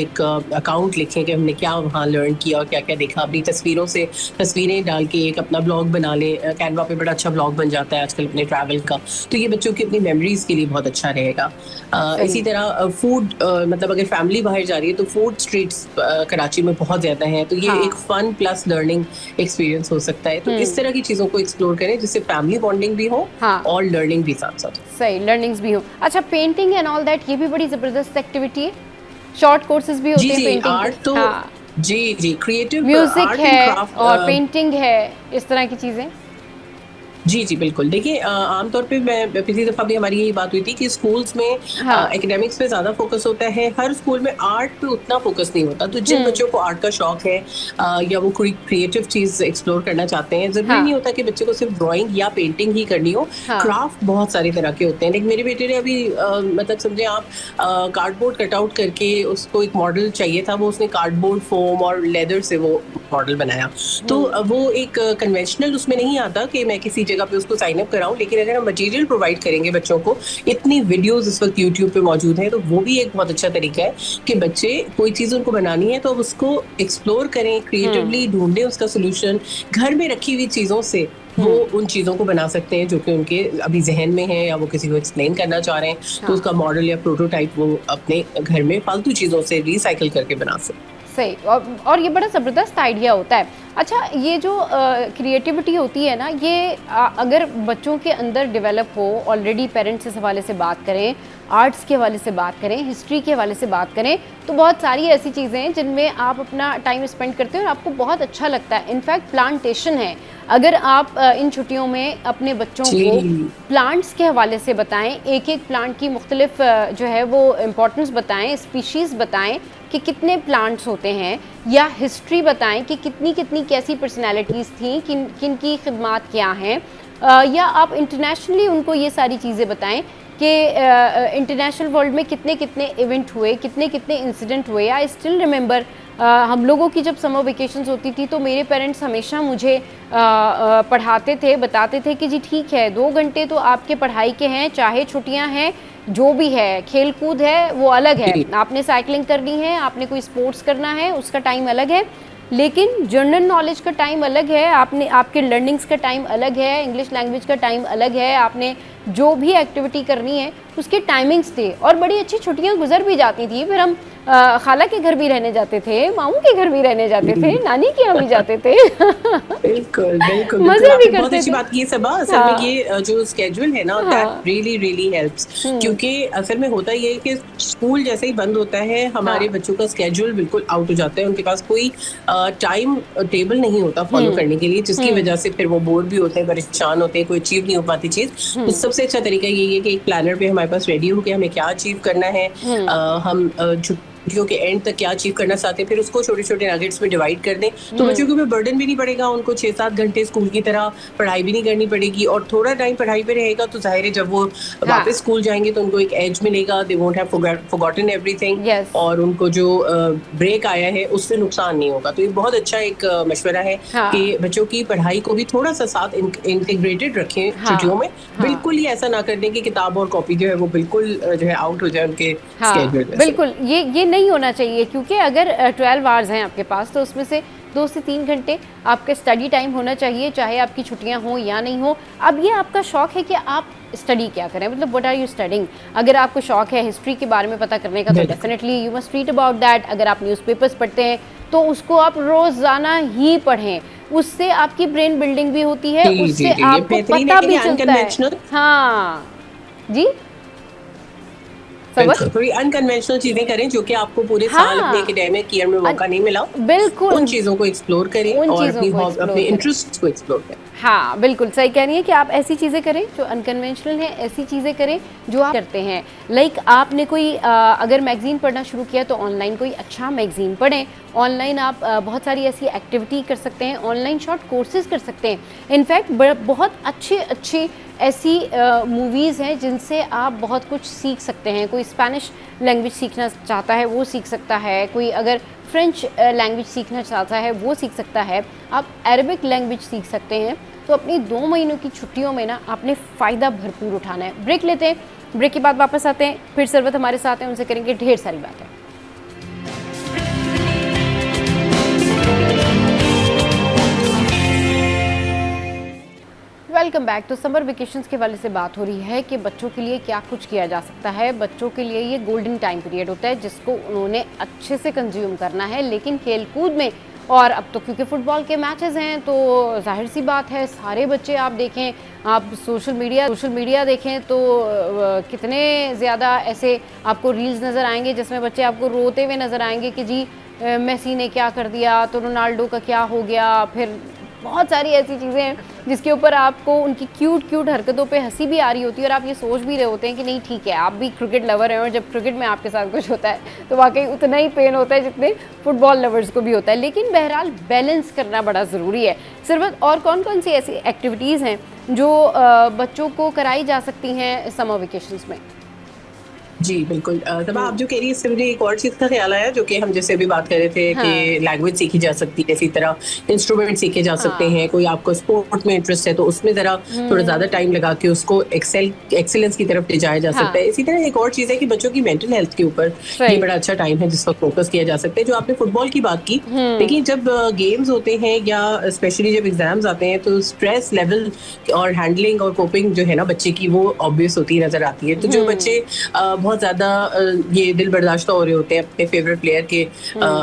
एक अकाउंट लिखें कि हमने क्या वहाँ लर्न किया और क्या-क्या देखा। अपनी तस्वीरों से तस्वीरें डाल के एक अपना ब्लॉग बना लें। कैनवा पे बड़ा अच्छा ब्लॉग बन जाता है आजकल अपने ट्रैवल का। तो ये बच्चों की अपनी मेमोरीज के लिए बहुत अच्छा रहेगा। इसी तरह फूड, मतलब अगर फैमिली बाहर जा रही है तो फूड स्ट्रीट्स कराची में बहुत ज़्यादा हैं, तो ये हाँ, एक फन प्लस लर्निंग एक्सपीरियंस हो सकता है। तो इस तरह की चीज़ों को एक्सप्लोर करें जिससे फैमिली बॉन्डिंग भी हो हाँ, और लर्निंग भी साथ-साथ हो। सही लर्निंग्स भी हो। अच्छा, पेंटिंग एंड ऑल दैट, ये भी बड़ी ज़बरदस्त एक्टिविटी है। शॉर्ट कोर्सेज़ भी होते जी, हैं जी, पेंटिंग के। आर्ट तो हाँ, जी, क्रिएटिव म्यूज़िक आर्ट एंड है क्राफ्ट और पेंटिंग है, इस तरह की चीज़ें। जी, बिल्कुल। देखिए आमतौर पे मैं पिछली दफ़ा भी हमारी यही बात हुई थी कि स्कूल्स में हाँ, एकेडमिक्स पे ज़्यादा फ़ोकस होता है, हर स्कूल में आर्ट पे उतना फ़ोकस नहीं होता। तो जिन बच्चों को आर्ट का शौक है या वो कोई क्रिएटिव चीज़ एक्सप्लोर करना चाहते हैं, ज़रूरी हाँ, नहीं होता कि बच्चे को सिर्फ ड्राइंग या पेंटिंग ही करनी हो, हाँ, क्राफ्ट बहुत सारे तरह के होते हैं। लाइक मेरे बेटे ने अभी मतलब समझे आप कार्डबोर्ड कटआउट करके उसको एक मॉडल चाहिए था, वो उसने कार्डबोर्ड, फोम और लेदर से वो मॉडल बनाया। तो वो एक कन्वेंशनल उसमें नहीं आता कि मैं किसी जगह पे उसको साइन अप कराऊं, लेकिन अगर हम मटेरियल प्रोवाइड करेंगे बच्चों को, इतनी वीडियोस इस वक्त यूट्यूब पे मौजूद हैं, तो वो भी एक बहुत अच्छा तरीका है कि बच्चे कोई चीज़ उनको बनानी है तो अब उसको एक्सप्लोर करें, क्रिएटिवली ढूंढें उसका सोल्यूशन। घर में रखी हुई चीज़ों से वो उन चीज़ों को बना सकते हैं जो कि उनके अभी जहन में है या वो किसी को एक्सप्लेन करना चाह रहे हैं। तो हाँ। उसका मॉडल या प्रोटोटाइप वो अपने घर में फालतू चीज़ों से रिसाइकिल करके बना सकते हैं। सही, और ये बड़ा ज़बरदस्त आइडिया होता है। अच्छा, ये जो क्रिएटिविटी होती है ना, ये अगर बच्चों के अंदर डेवलप हो, ऑलरेडी पेरेंट्स इस हवाले से बात करें, आर्ट्स के हवाले से बात करें, हिस्ट्री के हवाले से बात करें, तो बहुत सारी ऐसी चीज़ें हैं जिनमें आप अपना टाइम स्पेंड करते हैं और आपको बहुत अच्छा लगता है। इनफैक्ट प्लांटेशन है, अगर आप इन छुट्टियों में अपने बच्चों को प्लांट्स के हवाले से बताएं, एक एक प्लांट की मुख्तलिफ जो है वो इम्पोर्टेंस बताएं, स्पीशीज़ बताएं कि कितने प्लांट्स होते हैं, या हिस्ट्री बताएं कि कितनी कितनी कैसी पर्सनैलिटीज़ थी, किन किन की खिदमात क्या हैं, या आप इंटरनेशनली उनको ये सारी चीज़ें बताएं कि इंटरनेशनल वर्ल्ड में कितने कितने इवेंट हुए, कितने कितने इंसिडेंट हुए। आई स्टिल रिमेंबर हम लोगों की जब समर वेकेशंस होती थी तो मेरे पेरेंट्स हमेशा मुझे पढ़ाते थे, बताते थे कि जी ठीक है 2 घंटे तो आपके पढ़ाई के हैं, चाहे छुट्टियां हैं, जो भी है, खेल कूद है वो अलग है, आपने साइकिलिंग करनी है, आपने कोई स्पोर्ट्स करना है, उसका टाइम अलग है, लेकिन जनरल नॉलेज का टाइम अलग है, आपने आपके लर्निंग्स का टाइम अलग है, इंग्लिश लैंग्वेज का टाइम अलग है, आपने जो भी एक्टिविटी करनी है उसके टाइमिंग्स थे। और बड़ी अच्छी छुट्टियां गुजर भी जाती थी। फिर हम खाला के घर भी रहने जाते थे, मामू के घर भी रहने जाते थे, नानी के यहाँ भी जाते थे। बिल्कुल बिल्कुल मजे भी बहुत करते अच्छी थे। बात की है सबा। असल में ये जो स्केड्यूल है ना, दैट रियली रियली हेल्प्स, क्योंकि असल में होता ये है कि स्कूल जैसे ही बंद होता है हमारे बच्चों का स्केड्यूल बिल्कुल आउट हो जाता है, उनके पास कोई टाइम टेबल नहीं होता फॉलो करने के लिए, जिसकी वजह से फिर वो बोर भी होते हैं, परेशान होते हैं, कोई अचीव नहीं हो पाती चीज। तो सबसे अच्छा तरीका यही है कि एक प्लानर पे हमारे पास रेडी हो के हमें क्या अचीव करना है, हम छुट्टियों के एंड तक क्या अचीव करना चाहते हैं, फिर उसको छोटे छोटे नगेट्स में डिवाइड कर दें, तो बच्चों के ऊपर बर्डन भी नहीं पड़ेगा, उनको 6-7 घंटे स्कूल की तरह पढ़ाई भी नहीं करनी पड़ेगी, और थोड़ा टाइम पढ़ाई पे रहेगा तो जाहिर है जब वो वापस स्कूल जाएंगे तो उनको एक एज मिलेगा, they won't have forgotten everything, और उनको जो ब्रेक आया है उससे नुकसान नहीं होगा। तो ये बहुत अच्छा एक मशवरा है कि बच्चों की पढ़ाई को भी थोड़ा सा साथ इंटीग्रेटेड रखें छुट्टियों में। बिल्कुल ही ऐसा ना कर दें कि किताब और कॉपी जो है वो बिल्कुल जो है आउट हो जाए उनके स्केड्यूल में। बिल्कुल ये नहीं होना चाहिए, क्योंकि अगर 12 आवर्स हैं आपके पास तो उसमें से 2 से 3 घंटे आपका स्टडी टाइम होना चाहिए, चाहे आपकी छुट्टियां हो या नहीं हो। अब ये आपका शौक है कि आप स्टडी क्या करें, मतलब व्हाट आर यू स्टडिंग। अगर आपको शौक है हिस्ट्री के बारे में पता करने का तो definitely you must read about that. अगर आप न्यूज़पेपर्स पढ़ते हैं तो उसको आप रोजाना ही पढ़ें, उससे आपकी ब्रेन बिल्डिंग भी होती है, उससे आपको पता भी चलता है। हाँ जी, थोड़ी अनकन्वेंशनल चीजें करें जो कि आपको पूरे साल अपने एकेडमिक ईयर में मौका नहीं मिला, बिल्कुल उन चीजों को एक्सप्लोर करें और अपने इंटरेस्ट को एक्सप्लोर करें। हाँ बिल्कुल सही कह रही है कि आप ऐसी चीज़ें करें जो अनकन्वेंशनल हैं, ऐसी चीज़ें करें जो आप करते हैं। लाइक आपने कोई अगर मैगज़ीन पढ़ना शुरू किया तो ऑनलाइन कोई अच्छा मैगज़ीन पढ़ें, ऑनलाइन आप बहुत सारी ऐसी एक्टिविटी कर सकते हैं, ऑनलाइन शॉर्ट कोर्सेज कर सकते हैं। इनफैक्ट बहुत अच्छी ऐसी मूवीज़ हैं जिनसे आप बहुत कुछ सीख सकते हैं। कोई स्पेनिश लैंग्वेज सीखना चाहता है वो सीख सकता है, कोई अगर फ्रेंच लैंग्वेज सीखना चाहता है वो सीख सकता है, आप अरबिक लैंग्वेज सीख सकते हैं। तो अपनी 2 महीनों की छुट्टियों में ना आपने फ़ायदा भरपूर उठाना है। ब्रेक लेते हैं, ब्रेक के बाद वापस आते हैं, फिर सरवत हमारे साथ हैं, उनसे करेंगे ढेर सारी बातें। Welcome back. तो समर वेकेशंस के वाले से बात हो रही है कि बच्चों के लिए क्या कुछ किया जा सकता है। बच्चों के लिए ये गोल्डन टाइम पीरियड होता है जिसको उन्होंने अच्छे से कंज्यूम करना है, लेकिन खेल कूद में, और अब तो क्योंकि फुटबॉल के मैचेस हैं तो जाहिर सी बात है सारे बच्चे, आप देखें, आप सोशल मीडिया देखें तो कितने ज़्यादा ऐसे आपको रील्स नज़र आएंगे जिसमें बच्चे आपको रोते हुए नज़र आएंगे कि जी मेसी ने क्या कर दिया, तो रोनाल्डो का क्या हो गया। फिर बहुत सारी ऐसी चीज़ें हैं जिसके ऊपर आपको उनकी क्यूट हरकतों पे हंसी भी आ रही होती है, और आप ये सोच भी रहे होते हैं कि नहीं ठीक है, आप भी क्रिकेट लवर हैं, और जब क्रिकेट में आपके साथ कुछ होता है तो वाकई उतना ही पेन होता है जितने फुटबॉल लवर्स को भी होता है। लेकिन बहरहाल बैलेंस करना बड़ा ज़रूरी है। सिर्फ और कौन सी ऐसी एक्टिविटीज़ हैं जो बच्चों को कराई जा सकती हैं समर वेकेशंस में? जी बिल्कुल। तब आप जो कह रही है इससे मुझे एक और चीज़ का ख्याल आया, जो कि हम जैसे अभी बात कर रहे थे कि लैंग्वेज सीखी जा सकती है, इसी तरह इंस्ट्रूमेंट सीखे जा सकते हैं। कोई आपको स्पोर्ट में इंटरेस्ट है तो उसमें ज़रा थोड़ा ज़्यादा टाइम लगा के उसको एक्सेलेंस की तरफ ले जाया जा सकता है। इसी तरह एक और चीज़ है कि बच्चों की मेंटल हेल्थ के ऊपर ये बड़ा अच्छा टाइम है जिस पर फोकस किया जा सकता है। जो आपने फुटबॉल की बात की, लेकिन जब गेम्स होते हैं या स्पेशली जब एग्जाम्स आते हैं तो स्ट्रेस लेवल और हैंडलिंग और कोपिंग जो है ना बच्चे की, वो ऑब्वियस होती नजर आती है। तो जो बच्चे बहुत ज्यादा ये दिल बर्दाश्ता हो रहे होते हैं अपने फेवरेट प्लेयर के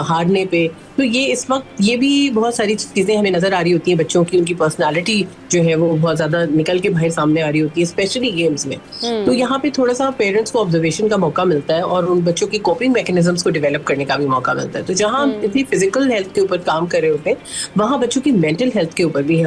हारने पे, तो ये इस वक्त ये भी बहुत सारी चीजें हमें नजर आ रही होती हैं बच्चों की, उनकी पर्सनालिटी जो है वो बहुत ज्यादा निकल के बाहर सामने आ रही होती है स्पेशली गेम्स में। तो यहाँ पे थोड़ा सा पेरेंट्स को ऑब्जर्वेशन का मौका मिलता है और उन बच्चों की कोपिंग मैकेनिज्म्स को डेवलप करने का भी मौका मिलता है। तो जहाँ हम इतनी फिजिकल हेल्थ के ऊपर काम कर रहे होते हैं, वहाँ बच्चों की मेंटल हेल्थ के ऊपर भी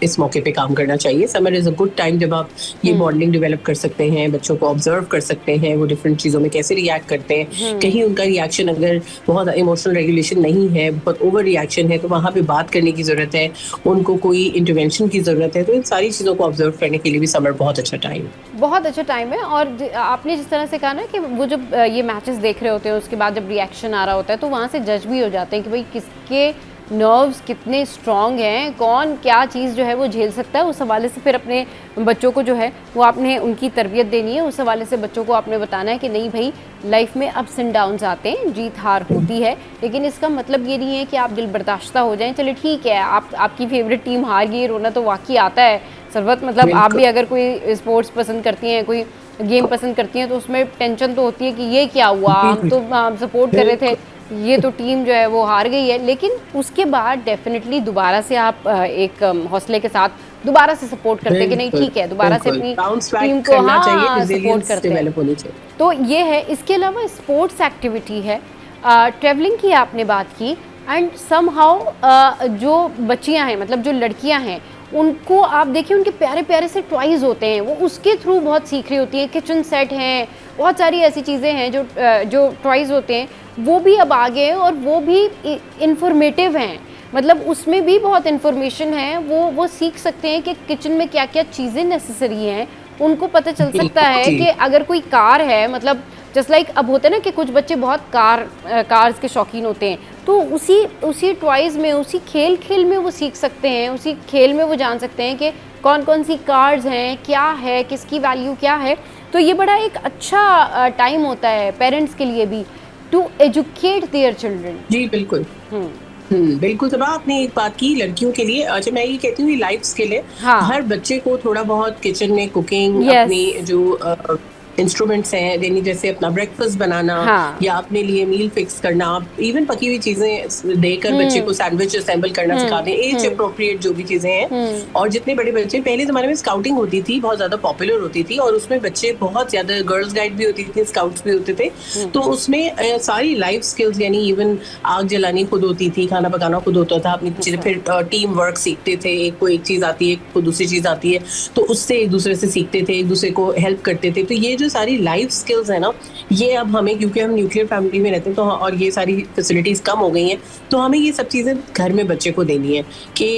इस मौके पे काम करना चाहिए। Summer is a good time जब आप ये मॉडलिंग डेवलप कर सकते हैं, बच्चों को ऑब्जर्व कर सकते हैं, वो डिफरेंट चीज़ों में कैसे रिएक्ट करते हैं। कहीं उनका रिएक्शन अगर बहुत इमोशनल रेगुलेशन नहीं है, बहुत ओवर रिएक्शन है, तो वहाँ पे बात करने की ज़रूरत है, उनको कोई इंटरवेंशन की ज़रूरत है। तो इन सारी चीज़ों को ऑब्जर्व करने के लिए भी समर बहुत अच्छा टाइम है। बहुत अच्छा टाइम है। और आपने जिस तरह से कहा ना कि वो जब ये मैचेस देख रहे होते हैं उसके बाद जब रिएक्शन आ रहा होता है तो वहाँ से जज भी हो जाते हैं कि भाई किसके नर्व्स कितने स्ट्रॉन्ग हैं, कौन क्या चीज़ जो है वो झेल सकता है। उस हवाले से फिर अपने बच्चों को जो है वो आपने उनकी तरबियत देनी है। उस हवाले से बच्चों को आपने बताना है कि नहीं भाई, लाइफ में अप्स एंड डाउन्स आते हैं, जीत हार होती है, लेकिन इसका मतलब ये नहीं है कि आप दिल बर्दाश्ता हो जाएं। चलिए ठीक है, आपकी फेवरेट टीम हार गई, रोना तो वाकई आता है सरवत। मतलब आप भी अगर कोई स्पोर्ट्स पसंद करती हैं, कोई गेम पसंद करती हैं, तो उसमें टेंशन तो होती है कि ये क्या हुआ, हम तो सपोर्ट कर रहे थे, ये तो टीम जो है वो हार गई है। लेकिन उसके बाद डेफिनेटली दोबारा से आप एक हौसले के साथ दोबारा से सपोर्ट करते हैं कि नहीं ठीक है, दोबारा से अपनी टीम को सपोर्ट करते हैं। तो ये है। इसके अलावा स्पोर्ट्स एक्टिविटी है, ट्रैवलिंग की आपने बात की, एंड समहाउ जो बच्चियां हैं, मतलब जो लड़कियां हैं, उनको आप देखिए उनके प्यारे प्यारे से टॉयज़ होते हैं, वो उसके थ्रू बहुत सीख रही होती हैं। किचन सेट हैं, बहुत सारी ऐसी चीज़ें हैं जो टॉयज़ होते हैं, वो भी अब आ गए हैं और वो भी इंफॉर्मेटिव हैं। मतलब उसमें भी बहुत इन्फॉर्मेशन है, वो सीख सकते हैं कि किचन में क्या क्या चीज़ें नेसेसरी हैं। उनको पता चल सकता है कि अगर कोई कार है, मतलब जस्ट लाइक अब होता है ना कि कुछ बच्चे बहुत कार्स के शौकीन होते हैं, तो उसी टॉयज़ में, उसी खेल में वो सीख सकते हैं, उसी खेल में वो जान सकते हैं कि कौन कौन सी कार्स हैं, क्या है, किसकी वैल्यू क्या है। तो ये बड़ा एक अच्छा टाइम होता है पेरेंट्स के लिए भी टू एजुकेट देयर चिल्ड्रन। जी बिल्कुल। बिल्कुल सबा, आपने एक बात की लड़कियों के लिए। अच्छा, मैं ये कहती हूँ लाइफ स्किल है। हाँ। हर बच्चे को थोड़ा बहुत किचन में कुकिंग, अपनी जो इंस्ट्रूमेंट्स हैं, यानी जैसे अपना ब्रेकफास्ट बनाना, हाँ, या अपने लिए मील फिक्स करना, इवन पकी हुई चीजें देकर बच्चे को सैंडविच असेंबल करना सिखा दें, एज अप्रोप्रिएट जो भी चीजें हैं। और जितने बड़े बच्चे, पहले जमाने में स्काउटिंग होती थी, बहुत ज्यादा पॉपुलर होती थी, और उसमें बच्चे बहुत ज्यादा, गर्ल्स गाइड भी होती थी, स्काउट्स भी होते थे, तो उसमें सारी लाइफ स्किल्स, यानी इवन आग जलानी खुद होती थी, खाना पकाना खुद होता था, अपनी चीजें, फिर टीम वर्क सीखते थे, एक को एक चीज आती है, एक को दूसरी चीज आती है, तो उससे एक दूसरे से सीखते थे, एक दूसरे को हेल्प करते थे। तो ये जो सारी लाइफ स्किल्स है ना, ये अब हमें, क्योंकि हम न्यूक्लियर फैमिली में रहते हैं, तो और ये सारी फैसिलिटीज कम हो गई हैं, तो हमें ये सब चीजें घर में बच्चे को देनी है कि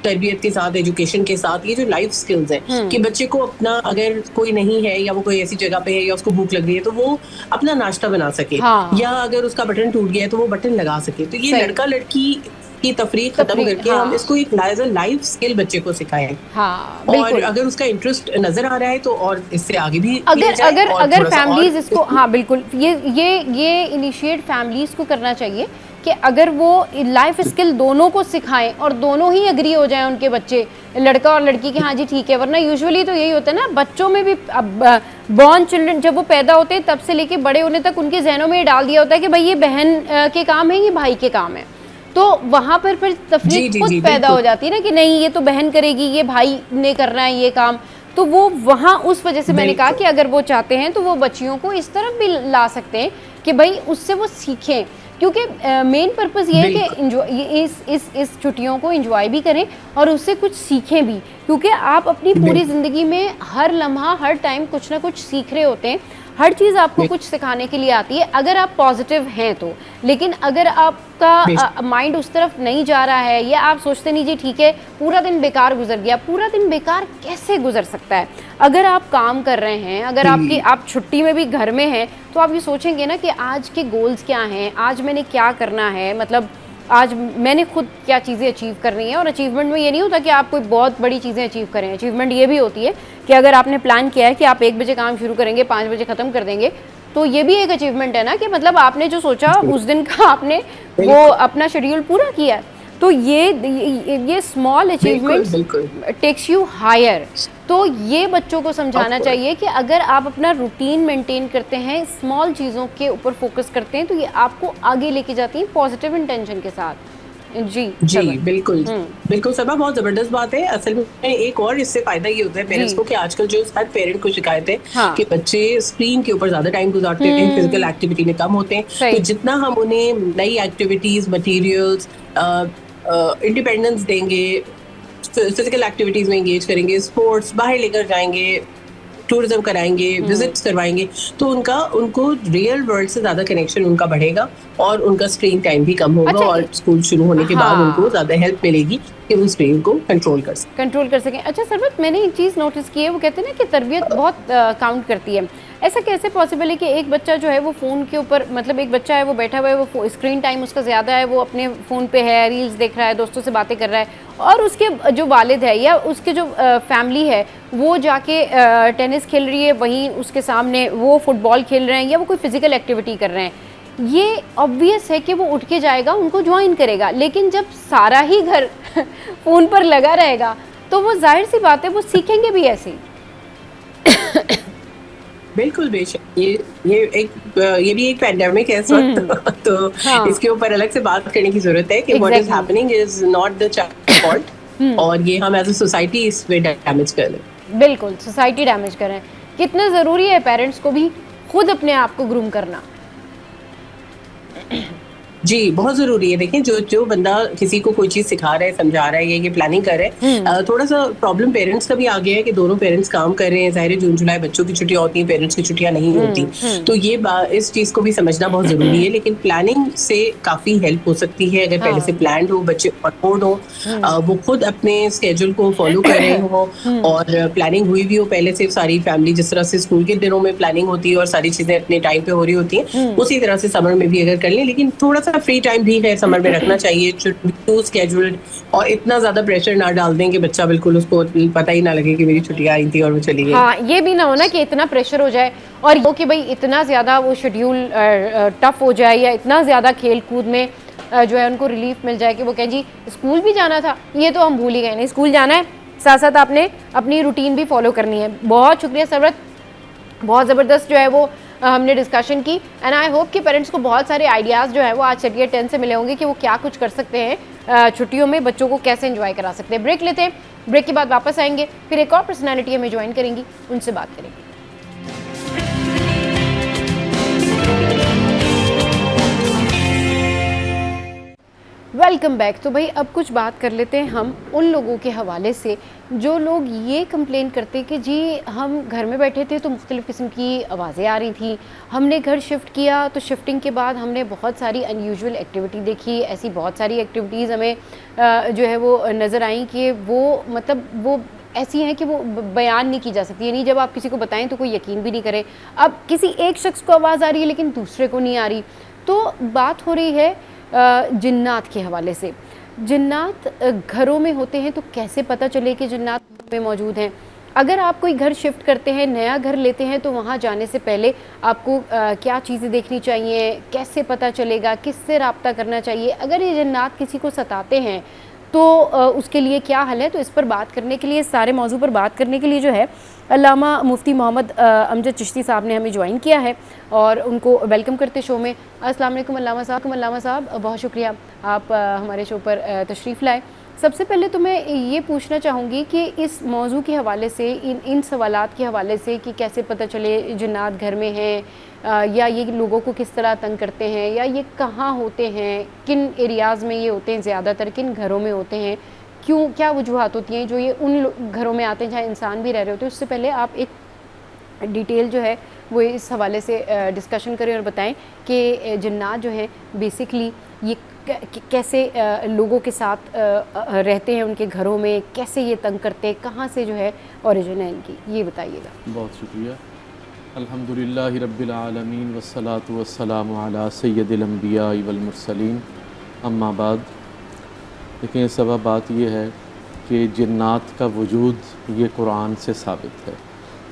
तरबियत के साथ, एजुकेशन के साथ, ये जो लाइफ स्किल्स हैं कि बच्चे को अपना, अगर कोई नहीं है या वो कोई ऐसी जगह पे है या उसको भूख लग रही है, तो वो अपना नाश्ता बना सके, हाँ, या अगर उसका बटन टूट गया है तो वो बटन लगा सके। तो ये लड़का लड़की की तफरीक खत्म करके, हाँ, हम इसको एक लाइफ स्किल बच्चे को सिखाएं। हाँ, और अगर उसका इंटरेस्ट नजर आ रहा है तो और इससे आगे भी अगर फैमिलीज इसको, हाँ बिल्कुल, ये इनिशिएट फैमिलीज को करना चाहिए कि अगर वो लाइफ स्किल दोनों को सिखाएं और दोनों ही एग्री हो जाएं उनके बच्चे, लड़का और लड़की, कि हाँ जी ठीक है। वरना यूजुअली तो यही होता है ना, बच्चों में भी बॉर्न चिल्ड्रन जब वो पैदा होते हैं तब से लेके बड़े होने तक उनके जहनों में डाल दिया होता है कि भाई ये बहन के काम है, ये भाई के काम है। तो वहाँ पर फिर तफरीक खुद पैदा हो जाती है ना कि नहीं ये तो बहन करेगी, ये भाई ने करना है ये काम। तो वो वहाँ उस वजह से मैंने कहा कि अगर वो चाहते हैं तो वो बच्चियों को इस तरफ भी ला सकते हैं कि भाई उससे वो सीखें, क्योंकि मेन पर्पस ये है कि एंजॉय, इस छुट्टियों को एंजॉय भी करें और उससे कुछ सीखें भी, क्योंकि आप अपनी पूरी ज़िंदगी में हर लम्हा, हर टाइम कुछ ना कुछ सीख रहे होते हैं। हर चीज़ आपको कुछ सिखाने के लिए आती है अगर आप पॉजिटिव हैं तो। लेकिन अगर आपका माइंड उस तरफ नहीं जा रहा है, या आप सोचते नहीं जी ठीक है पूरा दिन बेकार गुजर गया, पूरा दिन बेकार कैसे गुजर सकता है? अगर आप काम कर रहे हैं, अगर आप छुट्टी में भी घर में हैं, तो आप ये सोचेंगे ना कि आज के गोल्स क्या हैं, आज मैंने क्या करना है, मतलब आज मैंने खुद क्या चीज़ें अचीव करनी है। और अचीवमेंट में ये नहीं होता कि आप कोई बहुत बड़ी चीज़ें अचीव करें, अचीवमेंट ये भी होती है कि अगर आपने प्लान किया है कि आप 1 बजे काम शुरू करेंगे, 5 बजे ख़त्म कर देंगे, तो ये भी एक अचीवमेंट है ना कि मतलब आपने जो सोचा उस दिन का आपने वो अपना शेड्यूल पूरा किया है। तो ये small achievement takes you higher. तो ये बच्चों को समझाना चाहिए कि अगर आप अपना रूटीन मेंटेन करते हैं, स्मॉल चीज़ों के ऊपर फोकस करते हैं, तो ये आपको आगे लेके जाती हैं पॉजिटिव इंटेंशन के साथ। जी बिल्कुल बिल्कुल सबा, बहुत जबरदस्त बात है। असल में एक और इससे फायदा ये होता है पेरेंट्स को कि आजकल जो हर पेरेंट को शिकायत है कि बच्चे स्क्रीन के ऊपर ज्यादा टाइम गुजारते हैं, फिजिकल एक्टिविटी में कम होते हैं। तो जितना हम उन्हें नई एक्टिविटीज, मटेरियल्स, इंडिपेंडेंस देंगे, फिजिकल एक्टिविटीज में एंगेज करेंगे, स्पोर्ट्स बाहर लेकर जाएंगे, टूरिज्म कराएंगे, विजिट्स करवाएंगे, तो उनको रियल वर्ल्ड से ज़्यादा कनेक्शन उनका बढ़ेगा और उनका स्क्रीन टाइम भी कम होगा। अच्छा, और स्कूल शुरू होने के बाद हाँ। उनको ज़्यादा हेल्प मिलेगी कि वो स्क्रीन को कंट्रोल कर सकें। अच्छा सरबत, मैंने एक चीज़ नोटिस की है, वो कहते हैं ना कि तरबियत बहुत काउंट करती है। ऐसा कैसे पॉसिबल है कि एक बच्चा जो है वो फ़ोन के ऊपर, मतलब एक बच्चा है वो बैठा हुआ है, वो स्क्रीन टाइम उसका ज़्यादा है, वो अपने फ़ोन पे है, रील्स देख रहा है, दोस्तों से बातें कर रहा है, और उसके जो वालिद है या उसके जो फैमिली है वो जाके टेनिस खेल रही है, वहीं उसके सामने वो फुटबॉल खेल रहे हैं या वो कोई फिज़िकल एक्टिविटी कर रहे हैं। ये ऑब्वियस है कि वो उठ के जाएगा, उनको ज्वाइन करेगा, लेकिन जब सारा ही घर फ़ोन पर लगा रहेगा तो वो जाहिर सी बात है वो सीखेंगे भी ऐसे ही। बिल्कुल बेशक। ये भी एक पैंडेमिक है इस वक्त, तो हाँ। इसके ऊपर अलग से बात करने की जरूरत है कि what is happening is not the child fault, और ये हम एज अ सोसाइटी इस पे डैमेज कर रहे हैं। बिल्कुल, सोसाइटी डैमेज कर रहे हैं। कितना ज़रूरी है पेरेंट्स को भी खुद अपने आप को ग्रूम करना। जी, बहुत जरूरी है। देखिए, जो बंदा किसी को कोई चीज सिखा रहा है, समझा रहा है, ये प्लानिंग कर रहा है, थोड़ा सा प्रॉब्लम पेरेंट्स का भी आ गया है कि दोनों पेरेंट्स काम कर रहे हैं। ज़ाहिर है जून जुलाई बच्चों की छुट्टियां होती हैं, पेरेंट्स की छुट्टियां नहीं होती, तो ये इस चीज को भी समझना बहुत जरूरी है। लेकिन प्लानिंग से काफी हेल्प हो सकती है अगर पहले से प्लान हो, बच्चे ऑनबोर्ड हो, वो खुद अपने स्केड्यूल को फॉलो कर रहे हो और प्लानिंग हुई भी हो पहले से। सारी फैमिली जिस तरह से स्कूल के दिनों में प्लानिंग होती है और सारी चीजें अपने टाइम पे हो रही होती हैं, उसी तरह से समर में भी अगर कर लें। लेकिन थोड़ा सा फ्री टाइम भी है समर में रखना चाहिए, टू स्केड्यूल्ड, और इतना ज्यादा प्रेशर ना डाल दें कि बच्चा बिल्कुल उसको पता ही ना लगे कि मेरी छुट्टियां आई थी और वो चली गई। हाँ, ये भी ना हो ना कि इतना प्रेशर हो जाए और वो कि भाई इतना ज़्यादा वो शेड्यूल टफ हो जाए, या इतना ज़्यादा खेल कूद में जो है उनको रिलीफ मिल जाए कि वो कहें जी स्कूल भी जाना था, ये तो हम भूल ही गए। नहीं, स्कूल जाना है, साथ साथ आपने अपनी रूटीन भी फॉलो करनी है। बहुत शुक्रिया सरवत, बहुत ज़बरदस्त जो है वो हमने डिस्कशन की, एंड आई होप कि पेरेंट्स को बहुत सारे आइडियाज़ जो है वो आज चलिए 10 से मिले होंगे कि वो क्या कुछ कर सकते हैं छुट्टियों में, बच्चों को कैसे एंजॉय करा सकते हैं। ब्रेक लेते हैं, ब्रेक के बाद वापस आएंगे, फिर एक और पर्सनैलिटी हमें ज्वाइन करेंगी, उनसे बात करेंगे। Welcome back. तो भाई अब कुछ बात कर लेते हैं हम उन लोगों के हवाले से जो लोग ये कंप्लेन करते कि जी हम घर में बैठे थे तो मुख्तलिफ़ किस्म की आवाज़ें आ रही थी, हमने घर शिफ्ट किया तो शिफ्टिंग के बाद हमने बहुत सारी अनयूजुअल एक्टिविटी देखी, ऐसी बहुत सारी एक्टिविटीज़ हमें जो है वो नज़र आई कि वो मतलब वो ऐसी हैं कि वो बयान नहीं की जा सकती। यानी जब आप किसी को बताएं तो कोई यकीन भी नहीं करे। अब किसी एक शख्स को आवाज़ आ रही है लेकिन दूसरे को नहीं आ रही। तो बात हो रही है जिन्नात के हवाले से। जिन्नात घरों में होते हैं तो कैसे पता चले कि जिन्नात में मौजूद हैं? अगर आप कोई घर शिफ्ट करते हैं, नया घर लेते हैं, तो वहाँ जाने से पहले आपको क्या चीज़ें देखनी चाहिए, कैसे पता चलेगा, किससे रब्ता करना चाहिए? अगर ये जिन्नात किसी को सताते हैं तो उसके लिए क्या हल है? तो इस पर बात करने के लिए, सारे मौजू पर बात करने के लिए जो है अल्लामा मुफ्ती मोहम्मद अमजद चिश्ती साहब ने हमें ज्वाइन किया है और उनको वेलकम करते शो में। अस्सलाम वालेकुम अल्लामा साहब, बहुत शुक्रिया आप हमारे शो पर तशरीफ़ लाए। सबसे पहले तो मैं ये पूछना चाहूँगी कि इस मौजू के हवाले से, इन सवालात के हवाले से कि कैसे पता चले जिन्नात घर में हैं, या ये लोगों को किस तरह तंग करते हैं, या ये कहाँ होते हैं, किन एरियाज़ में ये होते हैं, ज़्यादातर किन घरों में होते हैं, क्यों, क्या वजूहात होती हैं जो ये उन घरों में आते हैं जहाँ इंसान भी रह रहे होते हैं। उससे पहले आप एक डिटेल जो है वो इस हवाले से डिस्कशन करें और बताएं कि जिन्नात जो है बेसिकली ये कैसे लोगों के साथ रहते हैं, उनके घरों में कैसे ये तंग करते हैं, कहाँ से जो है ओरिजिन है इनकी, ये बताइएगा। बहुत शुक्रिया। अल्हम्दुलिल्लाहि रब्बिल आलमीन वस्सलातु वस्सलामु अला सय्यदिल अंबिया वल मुरसलीन, अम्मा बाद। लेकिन सबब बात यह है कि जिन्नात का वजूद ये कुरान से साबित है।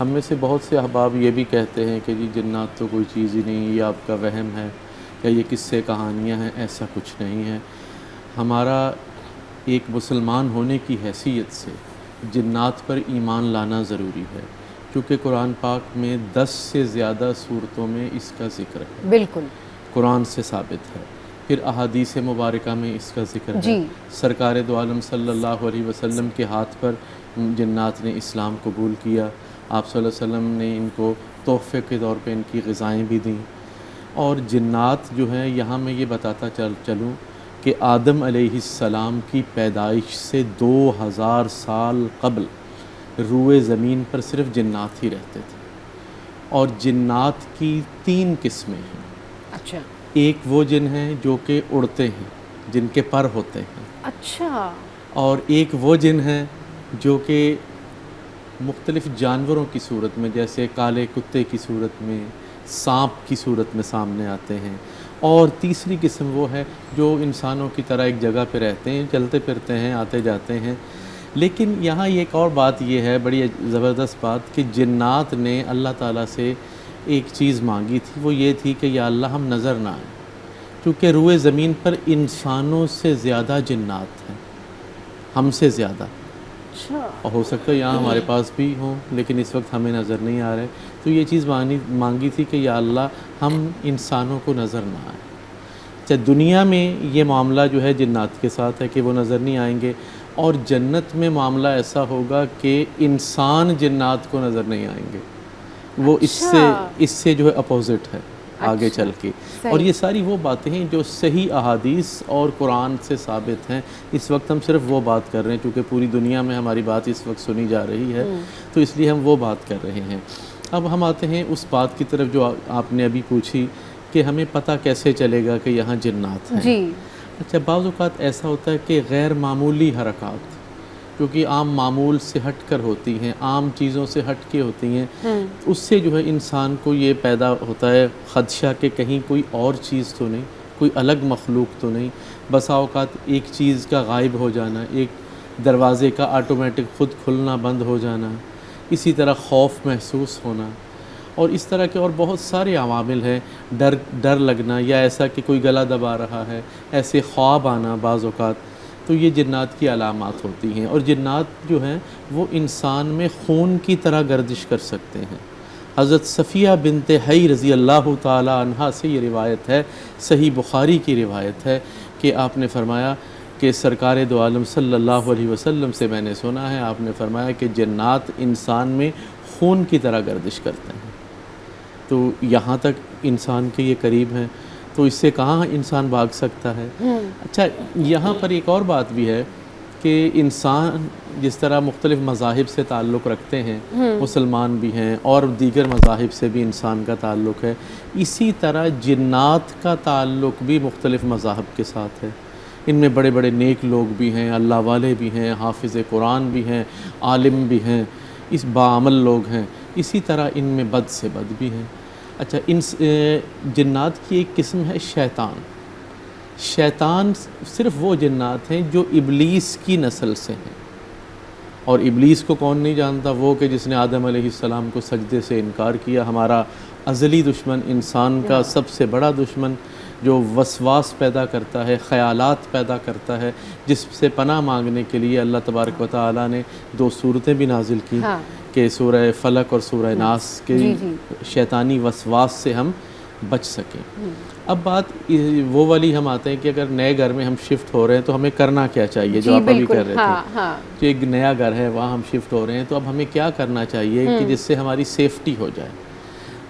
हम में से बहुत से अहबाब ये भी कहते हैं कि जी जिन्नात तो कोई चीज़ ही नहीं, ये आपका वहम है या ये किस्से कहानियाँ हैं। ऐसा कुछ नहीं है। हमारा एक मुसलमान होने की हैसियत से जिन्नात पर ईमान लाना ज़रूरी है, क्योंकि कुरान पाक में 10 से ज़्यादा सूरतों में इसका ज़िक्र है। बिल्कुल कुरान से साबित है। फिर अहादीस मुबारका में इसका ज़िक्र है। सरकार दो आलम सल्लल्लाहु अलैहि वसल्लम के हाथ पर जिन्नात ने इस्लाम कबूल किया। आप सल्लल्लाहु अलैहि वसल्लम ने इनको तोहफ़े के तौर पे इनकी ग़िज़ाएँ भी दी। और जिन्नात जो है, यहाँ मैं ये बताता चलूँ कि आदम अलैहिस्सलाम की पैदाइश से 2000 साल कबल रूए ज़मीन पर सिर्फ जिन्नात ही रहते थे। और जिन्नात की 3 किस्में हैं। अच्छा एक वो जिन हैं जो कि उड़ते हैं, जिनके पर होते हैं, अच्छा और एक वो जिन हैं जो कि मुख्तलिफ़ जानवरों की सूरत में, जैसे काले कुत्ते की सूरत में, सांप की सूरत में सामने आते हैं। और तीसरी किस्म वो है जो इंसानों की तरह एक जगह पे रहते हैं, चलते फिरते हैं, आते जाते हैं। लेकिन यहाँ एक और बात ये है, बड़ी ज़बरदस्त बात, कि जिन्नात ने अल्लाह ताला से एक चीज़ मांगी थी, वो ये थी कि या अल्लाह हम नज़र ना आए, क्योंकि रूए ज़मीन पर इंसानों से ज़्यादा जिन्नात हैं, हमसे ज़्यादा। अच्छा और हो सकता है यहाँ हमारे पास भी हों, लेकिन इस वक्त हमें नज़र नहीं आ रहे। तो ये चीज़ मांगी थी कि या अल्लाह हम इंसानों को नज़र ना आए। चाहे दुनिया में ये मामला जो है जिन्नात के साथ है कि वो नज़र नहीं आएंगे, और जन्नत में मामला ऐसा होगा कि इंसान जिन्नात को नज़र नहीं आएंगे। वो इससे जो है अपोजिट है आगे चल के। और ये सारी वो बातें हैं जो सही अहादीस और कुरान से साबित हैं। इस वक्त हम सिर्फ वो बात कर रहे हैं, क्योंकि पूरी दुनिया में हमारी बात इस वक्त सुनी जा रही है, तो इसलिए हम वो बात कर रहे हैं। अब हम आते हैं उस बात की तरफ जो आपने अभी पूछी कि हमें पता कैसे चलेगा कि यहाँ जिन्नात हैं। जी अच्छा, बाज़ औक़ात ऐसा होता है कि गैर मामूली हरकत, क्योंकि आम मामूल से हट कर होती हैं, आम चीज़ों से हट के होती हैं, उससे जो है इंसान को ये पैदा होता है ख़दशा कि कहीं कोई और चीज़ तो नहीं, कोई अलग मखलूक तो नहीं। बसा औक़ात एक चीज़ का गायब हो जाना, एक दरवाज़े का ऑटोमेटिक ख़ुद खुलना बंद हो जाना, इसी तरह खौफ महसूस होना, और इस तरह के और बहुत सारे अवामिल हैं। डर लगना, या ऐसा कि कोई गला दबा रहा है, ऐसे ख्वाब आना बाज़ औक़ात, तो ये जिन्नात की अलामात होती हैं। और जिन्नात जो हैं वो इंसान में खून की तरह गर्दिश कर सकते हैं। हज़रत सफ़िया बिनते हई रज़ी अल्लाह ताला अन्हा से ये रिवायत है, सही बुखारी की रिवायत है, कि आपने फ़रमाया कि सरकार दो आलम सल्लल्लाहु अलैहि वसल्लम से मैंने सुना है, आपने फ़रमाया कि जिन्नात इंसान में खून की तरह गर्दिश करते हैं। तो यहाँ तक इंसान के ये करीब हैं, तो इससे कहाँ इंसान भाग सकता है। अच्छा, यहाँ पर एक और बात भी है कि इंसान जिस तरह मुख्तलिफ़ मज़ाहिब से ताल्लुक़ रखते हैं, मुसलमान भी हैं और दीगर मज़ाहिब से भी इंसान का ताल्लुक़ है, इसी तरह जिन्नात का ताल्लुक़ भी मुख्तलिफ़ मज़ाहिब के साथ है। इनमें बड़े बड़े नेक लोग भी हैं, अल्लाह वाले भी हैं, हाफिज़ कुरान भी हैं, आलिम भी हैं, इस बाअमल लोग हैं। इसी तरह इनमें बद से बद भी हैं। अच्छा, इन जिन्नात की एक किस्म है शैतान। शैतान सिर्फ़ वो जिन्नात हैं जो इब्लीस की नस्ल से हैं। और इब्लीस को कौन नहीं जानता, वो कि जिसने आदम अलैहिस्सलाम को सजदे से इनकार किया। हमारा अज़ली दुश्मन, इंसान का सबसे बड़ा दुश्मन, जो वसवास पैदा करता है, ख़यालात पैदा करता है, जिससे पनाह मांगने के लिए अल्लाह तबारक व तआला ने 2 सूरतें भी नाजिल की, कि सूरह फलक और सूरह नास के शैतानी वसवास से हम बच सकें। अब बात वो वाली हम आते हैं कि अगर नए घर में हम शिफ्ट हो रहे हैं तो हमें करना क्या चाहिए, जो आप अभी कर रहे थे। जो एक नया घर है वहाँ हम शिफ्ट हो रहे हैं, तो अब हमें क्या करना चाहिए कि जिससे हमारी सेफ्टी हो जाए।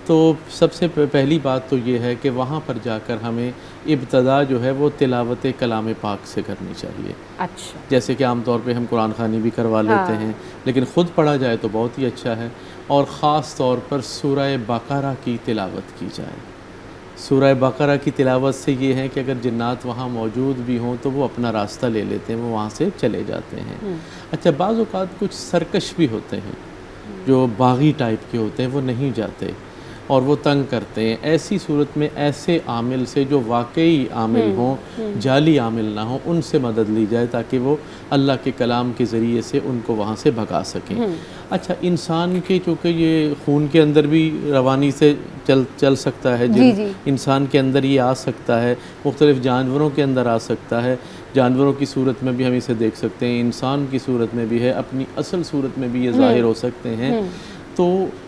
तो सबसे पहली बात तो ये है कि वहाँ पर जाकर हमें इब्तदा जो है वो तिलावत कलाम पाक से करनी चाहिए। अच्छा, जैसे कि आम तौर पे हम कुरान ख़ानी भी करवा लेते हैं, लेकिन ख़ुद पढ़ा जाए तो बहुत ही अच्छा है। और ख़ास तौर पर सूरह बकरा की तिलावत की जाए। सूरह बकरा की तिलावत से ये है कि अगर जिन्नात वहाँ मौजूद भी हों तो वो अपना रास्ता ले लेते हैं, वो वहाँ से चले जाते हैं। अच्छा, बाज़ औक़ात कुछ सरकश भी होते हैं, जो बागी टाइप के होते हैं, वो नहीं जाते और वो तंग करते हैं। ऐसी सूरत में ऐसे आमिल से जो वाकई आमिल हों, जाली आमिल ना हों, उनसे मदद ली जाए ताकि वो अल्लाह के कलाम के ज़रिए से उनको वहाँ से भगा सकें। अच्छा, इंसान के चूँकि ये खून के अंदर भी रवानी से चल सकता है, इंसान के अंदर ये आ सकता है, मुख्तलिफ़ जानवरों के अंदर आ सकता है, जानवरों की सूरत में भी हम इसे देख सकते हैं, इंसान की सूरत में भी है, अपनी असल सूरत में भी ये ज़ाहिर हो सकते हैं। तो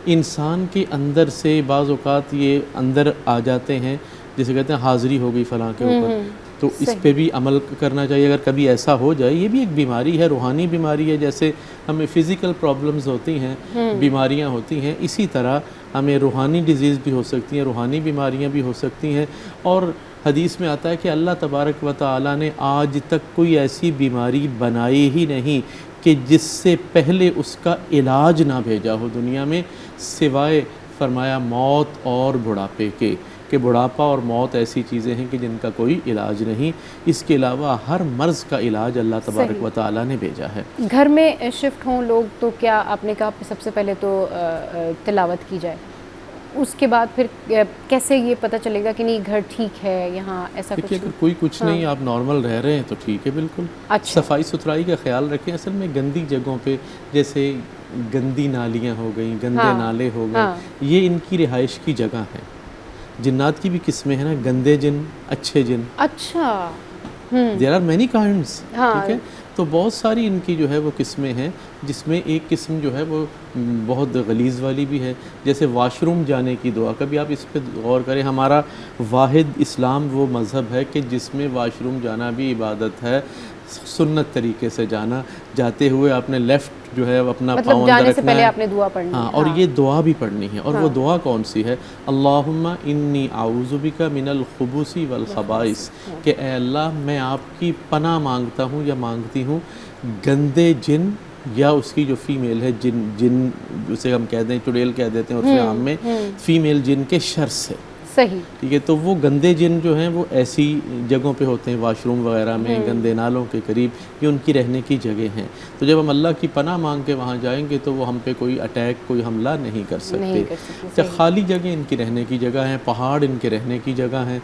इंसान के अंदर से बाज़ औक़ात ये अंदर आ जाते हैं, जैसे कहते हैं हाज़िरी हो गई फ़लाँ के ऊपर, तो इस पे भी अमल करना चाहिए। अगर कभी ऐसा हो जाए, ये भी एक बीमारी है, रूहानी बीमारी है। जैसे हमें फ़िज़िकल प्रॉब्लम्स होती हैं, बीमारियां होती हैं, इसी तरह हमें रूहानी डिज़ीज़ भी हो सकती हैं, रूहानी बीमारियां भी हो सकती हैं। और हदीस में आता है कि अल्लाह तबारक व तआला ने आज तक कोई ऐसी बीमारी बनाई ही नहीं कि जिससे पहले उसका इलाज ना भेजा हो दुनिया में, सिवाय फरमाया मौत और बुढ़ापे के, कि बुढ़ापा और मौत ऐसी चीज़ें हैं कि जिनका कोई इलाज नहीं, इसके अलावा हर मर्ज़ का इलाज अल्लाह तबारक व तआला ने भेजा है। घर में शिफ्ट हों लोग तो क्या आपने कहा सबसे पहले तो तिलावत की जाए, उसके बाद फिर कैसे ये पता चलेगा कि नहीं घर ठीक है यहाँ, ऐसा कुछ? देखिए, अगर कोई कुछ नहीं, आप नॉर्मल रह रहे हैं तो ठीक है बिल्कुल। अच्छा। सफाई सुथराई का ख्याल रखें। असल में गंदी जगहों पे, जैसे गंदी नालियाँ हो गई, गंदे नाले हो गए, ये इनकी रिहाइश की जगह है। जिन्नात की भी किस्में हैं ना, गंदे जिन, अच्छे जिन। अच्छा। There are many kinds. हाँ। ठीक है, तो बहुत सारी इनकी जो है वो किस्में हैं, जिसमें एक किस्म जो है वो बहुत गलीज़ वाली भी है, जैसे वाशरूम जाने की दुआ। कभी आप इस पे गौर करें, हमारा वाहिद इस्लाम वो मज़हब है कि जिसमें वाशरूम जाना भी इबादत है, सुन्नत तरीके से जाना। जाते हुए आपने लेफ़्ट जो है अपना मतलब पाँव जाने अंदर से रखना पहले है। आपने दुआ पढ़नी हाँ, है। और ये दुआ भी पढ़नी है। और वो हाँ। दुआ कौन सी है? अल्लाहुम्मा इन्नी आऊज़ु बिका मिनल खुबूसी वल खबाइस, कि ए अल्लाह मैं आपकी पनाह मांगता हूँ या मांगती हूँ गंदे जिन, या उसकी जो फ़ीमेल है जिन उसे हम कहते हैं चुड़ैल कह देते हैं, और आम में फ़ीमेल जिन के शर से। सही। ठीक है, तो वो गंदे जिन जो हैं वो ऐसी जगहों पे होते हैं, वाशरूम वगैरह में, गंदे नालों के करीब, ये उनकी रहने की जगह हैं। तो जब हम अल्लाह की पनाह मांग के वहाँ जाएंगे तो वो हम पे कोई अटैक, कोई हमला नहीं कर सकते। तो खाली जगह इनकी रहने की जगह हैं, पहाड़ इनके रहने की जगह हैं,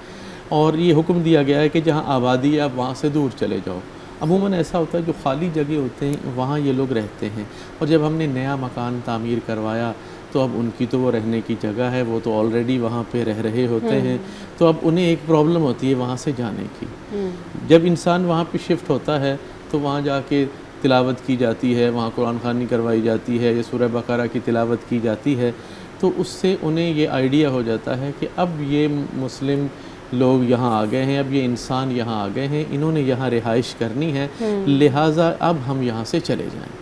और ये हुक्म दिया गया है कि जहाँ आबादी है आप वहाँ से दूर चले जाओ। अमूमन ऐसा होता है जो खाली जगह होते हैं वहाँ ये लोग रहते हैं, और जब हमने नया मकान तामीर करवाया तो अब उनकी तो वो रहने की जगह है, वो तो ऑलरेडी वहाँ पे रह रहे होते हैं, तो अब उन्हें एक प्रॉब्लम होती है वहाँ से जाने की। जब इंसान वहाँ पे शिफ्ट होता है तो वहाँ जाके तिलावत की जाती है, वहाँ कुरान ख़वानी करवाई जाती है, या सूरह बकरा की तिलावत की जाती है, तो उससे उन्हें ये आइडिया हो जाता है कि अब ये मुस्लिम लोग यहाँ आ गए हैं, अब ये इंसान यहाँ आ गए हैं, इन्होंने यहाँ रिहाइश करनी है, लिहाजा अब हम यहाँ से चले जाएं।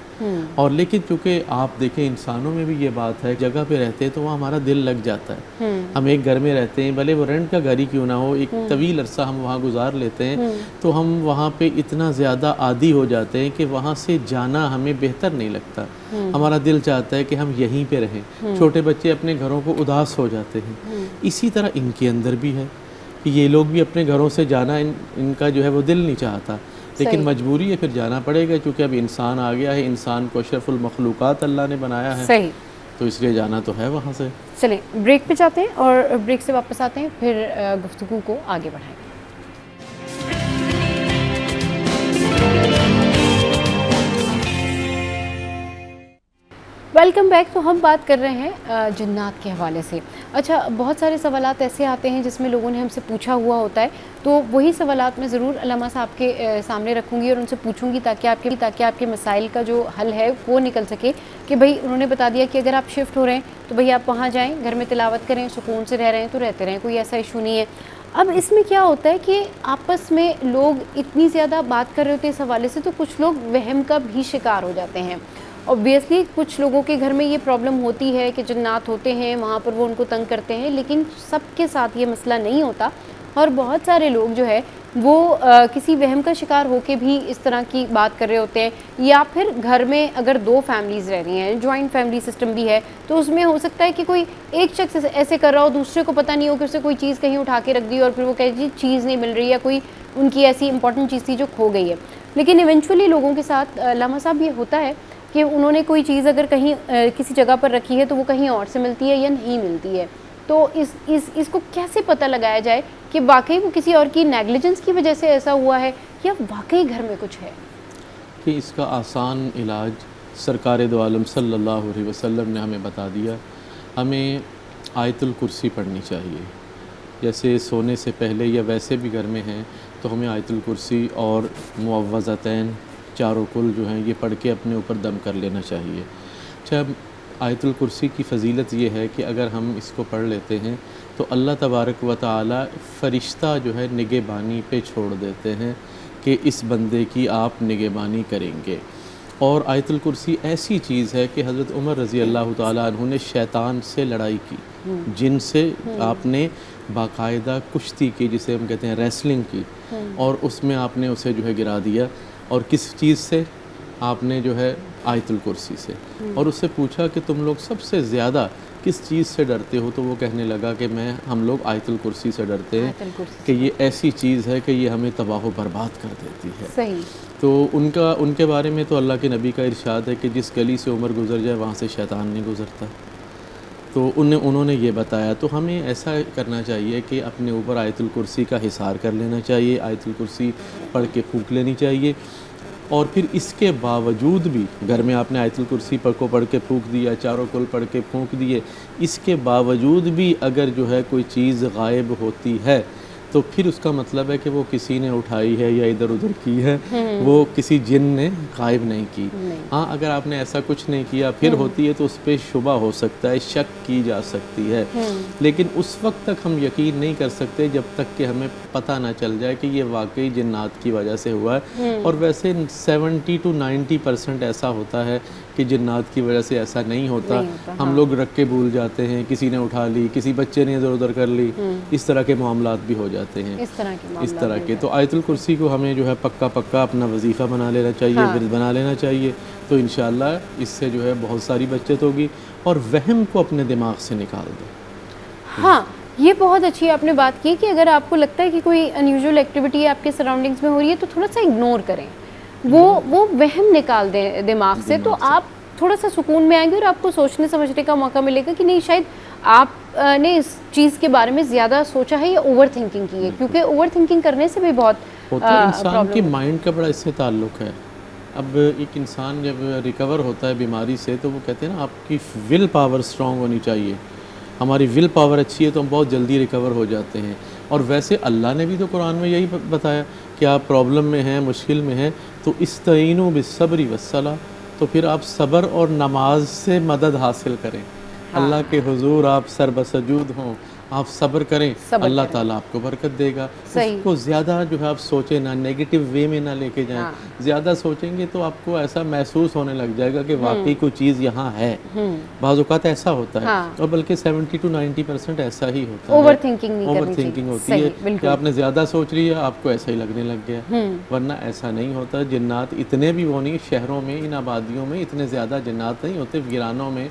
और लेकिन चूँकि आप देखें इंसानों में भी ये बात है, जगह पे रहते हैं तो वहाँ हमारा दिल लग जाता है। हम एक घर में रहते हैं, भले वो रेंट का घर ही क्यों ना हो, एक तवील अरसा हम वहाँ गुजार लेते हैं, तो हम वहाँ पे इतना ज़्यादा आदी हो जाते हैं कि वहाँ से जाना हमें बेहतर नहीं लगता। हमारा दिल चाहता है कि हम यहीं पे रहें। छोटे बच्चे अपने घरों को उदास हो जाते हैं। इसी तरह इनके अंदर भी है कि ये लोग भी अपने घरों से जाना इनका जो है वो दिल नहीं चाहता, लेकिन मजबूरी है, फिर जाना पड़ेगा, क्योंकि अब इंसान आ गया है, इंसान को अशरफुल मखलूक़ात अल्लाह ने बनाया है। सही। तो इसलिए जाना तो है वहाँ से। चलिए ब्रेक पे जाते हैं और ब्रेक से वापस आते हैं, फिर गुफ्तगू को आगे बढ़ाएंगे। Welcome back. तो हम बात कर रहे हैं जन्नात के हवाले से। अच्छा, बहुत सारे सवालात ऐसे आते हैं जिसमें लोगों ने हमसे पूछा हुआ होता है, तो वही सवालात मैं ज़रूर अल्लामा साहब के सामने रखूँगी और उनसे पूछूंगी ताकि आपके मसाइल का जो हल है वो निकल सके। कि भाई उन्होंने बता दिया कि अगर आप शिफ्ट हो रहे हैं तो भाई आप वहाँ जाएँ, घर में तिलावत करें, सुकून से रह रहे हैं तो रहते रहें, कोई ऐसा इशू नहीं है। अब इसमें क्या होता है कि आपस में लोग इतनी ज़्यादा बात कर रहे होते हैं इस हवाले से, तो कुछ लोग वहम का भी शिकार हो जाते हैं। ऑब्वियसली कुछ लोगों के घर में ये प्रॉब्लम होती है कि जन्नात होते हैं, वहाँ पर वो उनको तंग करते हैं, लेकिन सबके साथ ये मसला नहीं होता, और बहुत सारे लोग जो है वो किसी वहम का शिकार होके भी इस तरह की बात कर रहे होते हैं। या फिर घर में अगर दो फैमिलीज़ रह रही हैं, जॉइंट फैमिली सिस्टम भी है, तो उसमें हो सकता है कि कोई एक शख्स ऐसे कर रहा हो, दूसरे को पता नहीं हो कि उससे कोई चीज़ कहीं उठा के रख दी और फिर वो कहे जी चीज़ नहीं मिल रही, या कोई उनकी ऐसी इंपॉर्टेंट चीज़ थी जो खो गई है। लेकिन इवेंचुअली लोगों के साथ अल्लामा साहब ये होता है कि उन्होंने कोई चीज़ अगर कहीं किसी जगह पर रखी है तो वो कहीं और से मिलती है या नहीं मिलती है। तो इसको कैसे पता लगाया जाए कि वाकई वो किसी और की नेग्लिजेंस की वजह से ऐसा हुआ है या वाकई घर में कुछ है? कि इसका आसान इलाज सरकार दो आलम सल्लल्लाहु अलैहि वसल्लम ने हमें बता दिया। हमें आयतुल कुर्सी पढ़नी चाहिए, जैसे सोने से पहले या वैसे भी घर में हैं तो हमें आयतुल कुर्सी और मुअव्वज़तैन चारों कुल जो हैं ये पढ़ के अपने ऊपर दम कर लेना चाहिए। अच्छा, आयतुल कुर्सी की फ़जीलत ये है कि अगर हम इसको पढ़ लेते हैं तो अल्लाह तबारक व तआला फ़रिश्ता जो है निगहबानी पे छोड़ देते हैं कि इस बंदे की आप निगहबानी करेंगे। और आयतुल कुर्सी ऐसी चीज़ है कि हज़रत उमर रज़ी अल्लाह तआला अन्हु ने शैतान से लड़ाई की, जिनसे आपने बाकायदा कुश्ती की, जिसे हम कहते हैं रेसलिंग की, और उसमें आपने उसे जो है गिरा दिया। और किस चीज़ से? आपने जो है आयतुल कुर्सी से, और उससे पूछा कि तुम लोग सबसे ज़्यादा किस चीज़ से डरते हो, तो वो कहने लगा कि हम लोग आयतुल कुर्सी से डरते हैं कि ये ऐसी चीज़ है कि ये हमें तबाह बर्बाद कर देती है। सही। तो उनके बारे में तो अल्लाह के नबी का इरशाद है कि जिस गली से उमर गुज़र जाए वहाँ से शैतान नहीं गुज़रता। तो उन्होंने ये बताया। तो हमें ऐसा करना चाहिए कि अपने ऊपर आयतुल कुर्सी का हिसार कर लेना चाहिए, आयतुल कुर्सी पढ़ के फूंक लेनी चाहिए, और फिर इसके बावजूद भी घर में आपने आयतुल कुर्सी को पढ़ के फूंक दिया, चारों कुल पढ़ के फूंक दिए, इसके बावजूद भी अगर जो है कोई चीज़ गायब होती है तो फिर उसका मतलब है कि वो किसी ने उठाई है या इधर उधर की है, वो किसी जिन ने गायब नहीं की। हाँ, अगर आपने ऐसा कुछ नहीं किया फिर होती है तो उस पर शुबा हो सकता है, शक की जा सकती है, लेकिन उस वक्त तक हम यकीन नहीं कर सकते जब तक कि हमें पता ना चल जाए कि ये वाकई जिन्नात की वजह से हुआ है। और वैसे 70 to 90% ऐसा होता है कि जिन्नात की वजह से ऐसा नहीं होता। हम लोग रख के भूल जाते हैं, किसी ने उठा ली, किसी बच्चे ने इधर उधर कर ली, इस तरह के मामलात भी हो जाते हैं। इस तरह के तो आयतुल कुर्सी को हमें जो है पक्का अपना वजीफ़ा बना लेना चाहिए, विर्द बना लेना चाहिए। तो इंशाअल्लाह इससे जो है बहुत सारी बचत होगी। और वहम को अपने दिमाग से निकाल दो। हाँ, ये बहुत अच्छी आपने बात की कि अगर आपको लगता है कि कोई अनयूजुअल एक्टिविटी आपके सराउंडिंग्स में हो रही है तो थोड़ा सा इग्नोर करें, वो वहम निकाल दें दिमाग से, तो आप थोड़ा सा सुकून में आएंगे और आपको सोचने समझने का मौका मिलेगा कि नहीं, शायद आपने इस चीज़ के बारे में ज़्यादा सोचा है या ओवर थिंकिंग की है, क्योंकि ओवर थिंकिंग करने से भी बहुत इंसान के माइंड का बड़ा इससे ताल्लुक़ है। अब एक इंसान जब रिकवर होता है बीमारी से तो वो कहते हैं ना, आपकी विल पावर स्ट्रॉन्ग होनी चाहिए। हमारी विल पावर अच्छी है तो हम बहुत जल्दी रिकवर हो जाते हैं। और वैसे अल्लाह ने भी तो कुरान में यही बताया कि आप प्रॉब्लम में हैं, मुश्किल में हैं, तो इस्तईनु बिस्सब्रि वस्सलाह, तो फिर आप सब्र और नमाज से मदद हासिल करें। अल्लाह के हुजूर आप सरबसजूद हों, आप सब्र करें, अल्लाह ताला आपको बरकत देगा। उसको ज़्यादा जो है आप सोचें ना, नेगेटिव वे में ना लेके जाएं। ज़्यादा सोचेंगे तो आपको ऐसा महसूस होने लग जाएगा कि वाकई कोई चीज़ यहाँ है। बाज़ औक़ात ऐसा होता है, और बल्कि 70 to 90% ऐसा ही होता है। ओवर थिंकिंग होती है कि आपने ज़्यादा सोच लिया, आपको ऐसा ही लगने लग गया, वरना ऐसा नहीं होता। जिन्नात इतने भी वो नहीं, शहरों में, इन आबादियों में इतने ज़्यादा जिन्नात नहीं होते, वीरानों में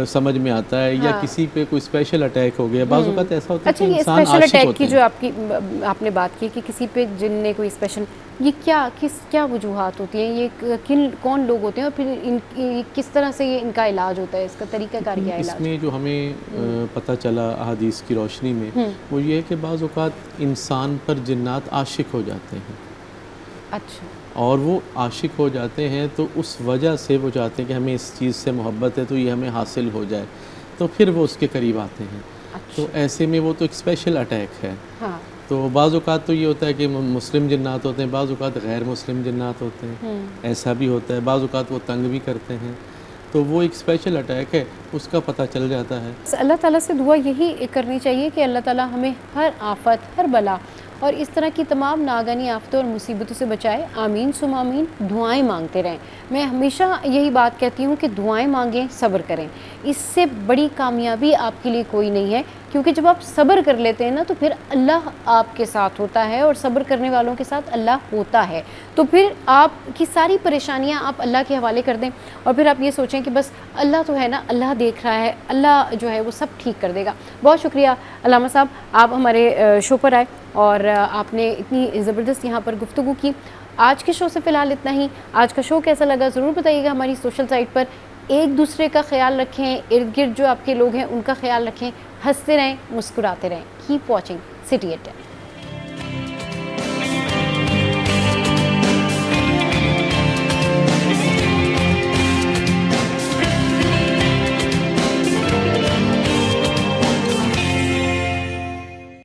समझ में आता है। या किसी पे कोई स्पेशल अटैक हो गया, बाज़ औक़ात ऐसा होता है कि इंसान स्पेशल आशिक अटैक होते की हैं। जो आपने बात की कि किसी पे जिन ने कोई स्पेशल, ये क्या वजूहात होती हैं, ये कौन लोग होते हैं, और फिर किस तरह से ये इनका इलाज होता है, इसका तरीक़ाकार क्या है इलाज? इसमें जो हमें पता चला अहादीस की रोशनी में, वो ये है कि बाज़ औक़ात इंसान पर जिन्नात आशिक हो जाते हैं। अच्छा। और वो आशिक हो जाते हैं तो उस वजह से वो चाहते हैं कि हमें इस चीज़ से मोहब्बत है तो ये हमें हासिल हो जाए, तो फिर वो उसके करीब आते हैं। अच्छा। तो ऐसे में वो तो एक स्पेशल अटैक है। हाँ। तो बाज़ औक़ात तो ये होता है कि मुस्लिम जिन्नात होते हैं, बाज़ औक़ात गैर मुस्लिम जिन्नात होते हैं, ऐसा भी होता है। बाज़ औक़ात वो तंग भी करते हैं, तो वो एक स्पेशल अटैक है, उसका पता चल जाता है। अल्लाह ताला से दुआ यही करनी चाहिए कि अल्लाह ताला हमें हर आफत, हर बला और इस तरह की तमाम नागानी आफतों और मुसीबतों से बचाए। आमीन सुम आमीन। दुआएं मांगते रहें। मैं हमेशा यही बात कहती हूँ कि दुआएं मांगें, सब्र करें, इससे बड़ी कामयाबी आपके लिए कोई नहीं है, क्योंकि जब आप सब्र कर लेते हैं ना तो फिर अल्लाह आपके साथ होता है, और सब्र करने वालों के साथ अल्लाह होता है। तो फिर आपकी सारी परेशानियाँ आप अल्लाह के हवाले कर दें, और फिर आप ये सोचें कि बस अल्लाह तो है ना, अल्लाह देख रहा है, अल्लाह जो है वो सब ठीक कर देगा। बहुत शुक्रिया अल्लामा साहब, आप हमारे शो पर आए और आपने इतनी ज़बरदस्त यहाँ पर गुफ्तगू की। आज के शो से फ़िलहाल इतना ही। आज का शो कैसा लगा ज़रूर बताइएगा हमारी सोशल साइट पर। एक दूसरे का ख्याल रखें, इर्द गिर्द जो आपके लोग हैं उनका ख्याल रखें, हंसते रहें, मुस्कुराते रहें। Keep watching city at 10।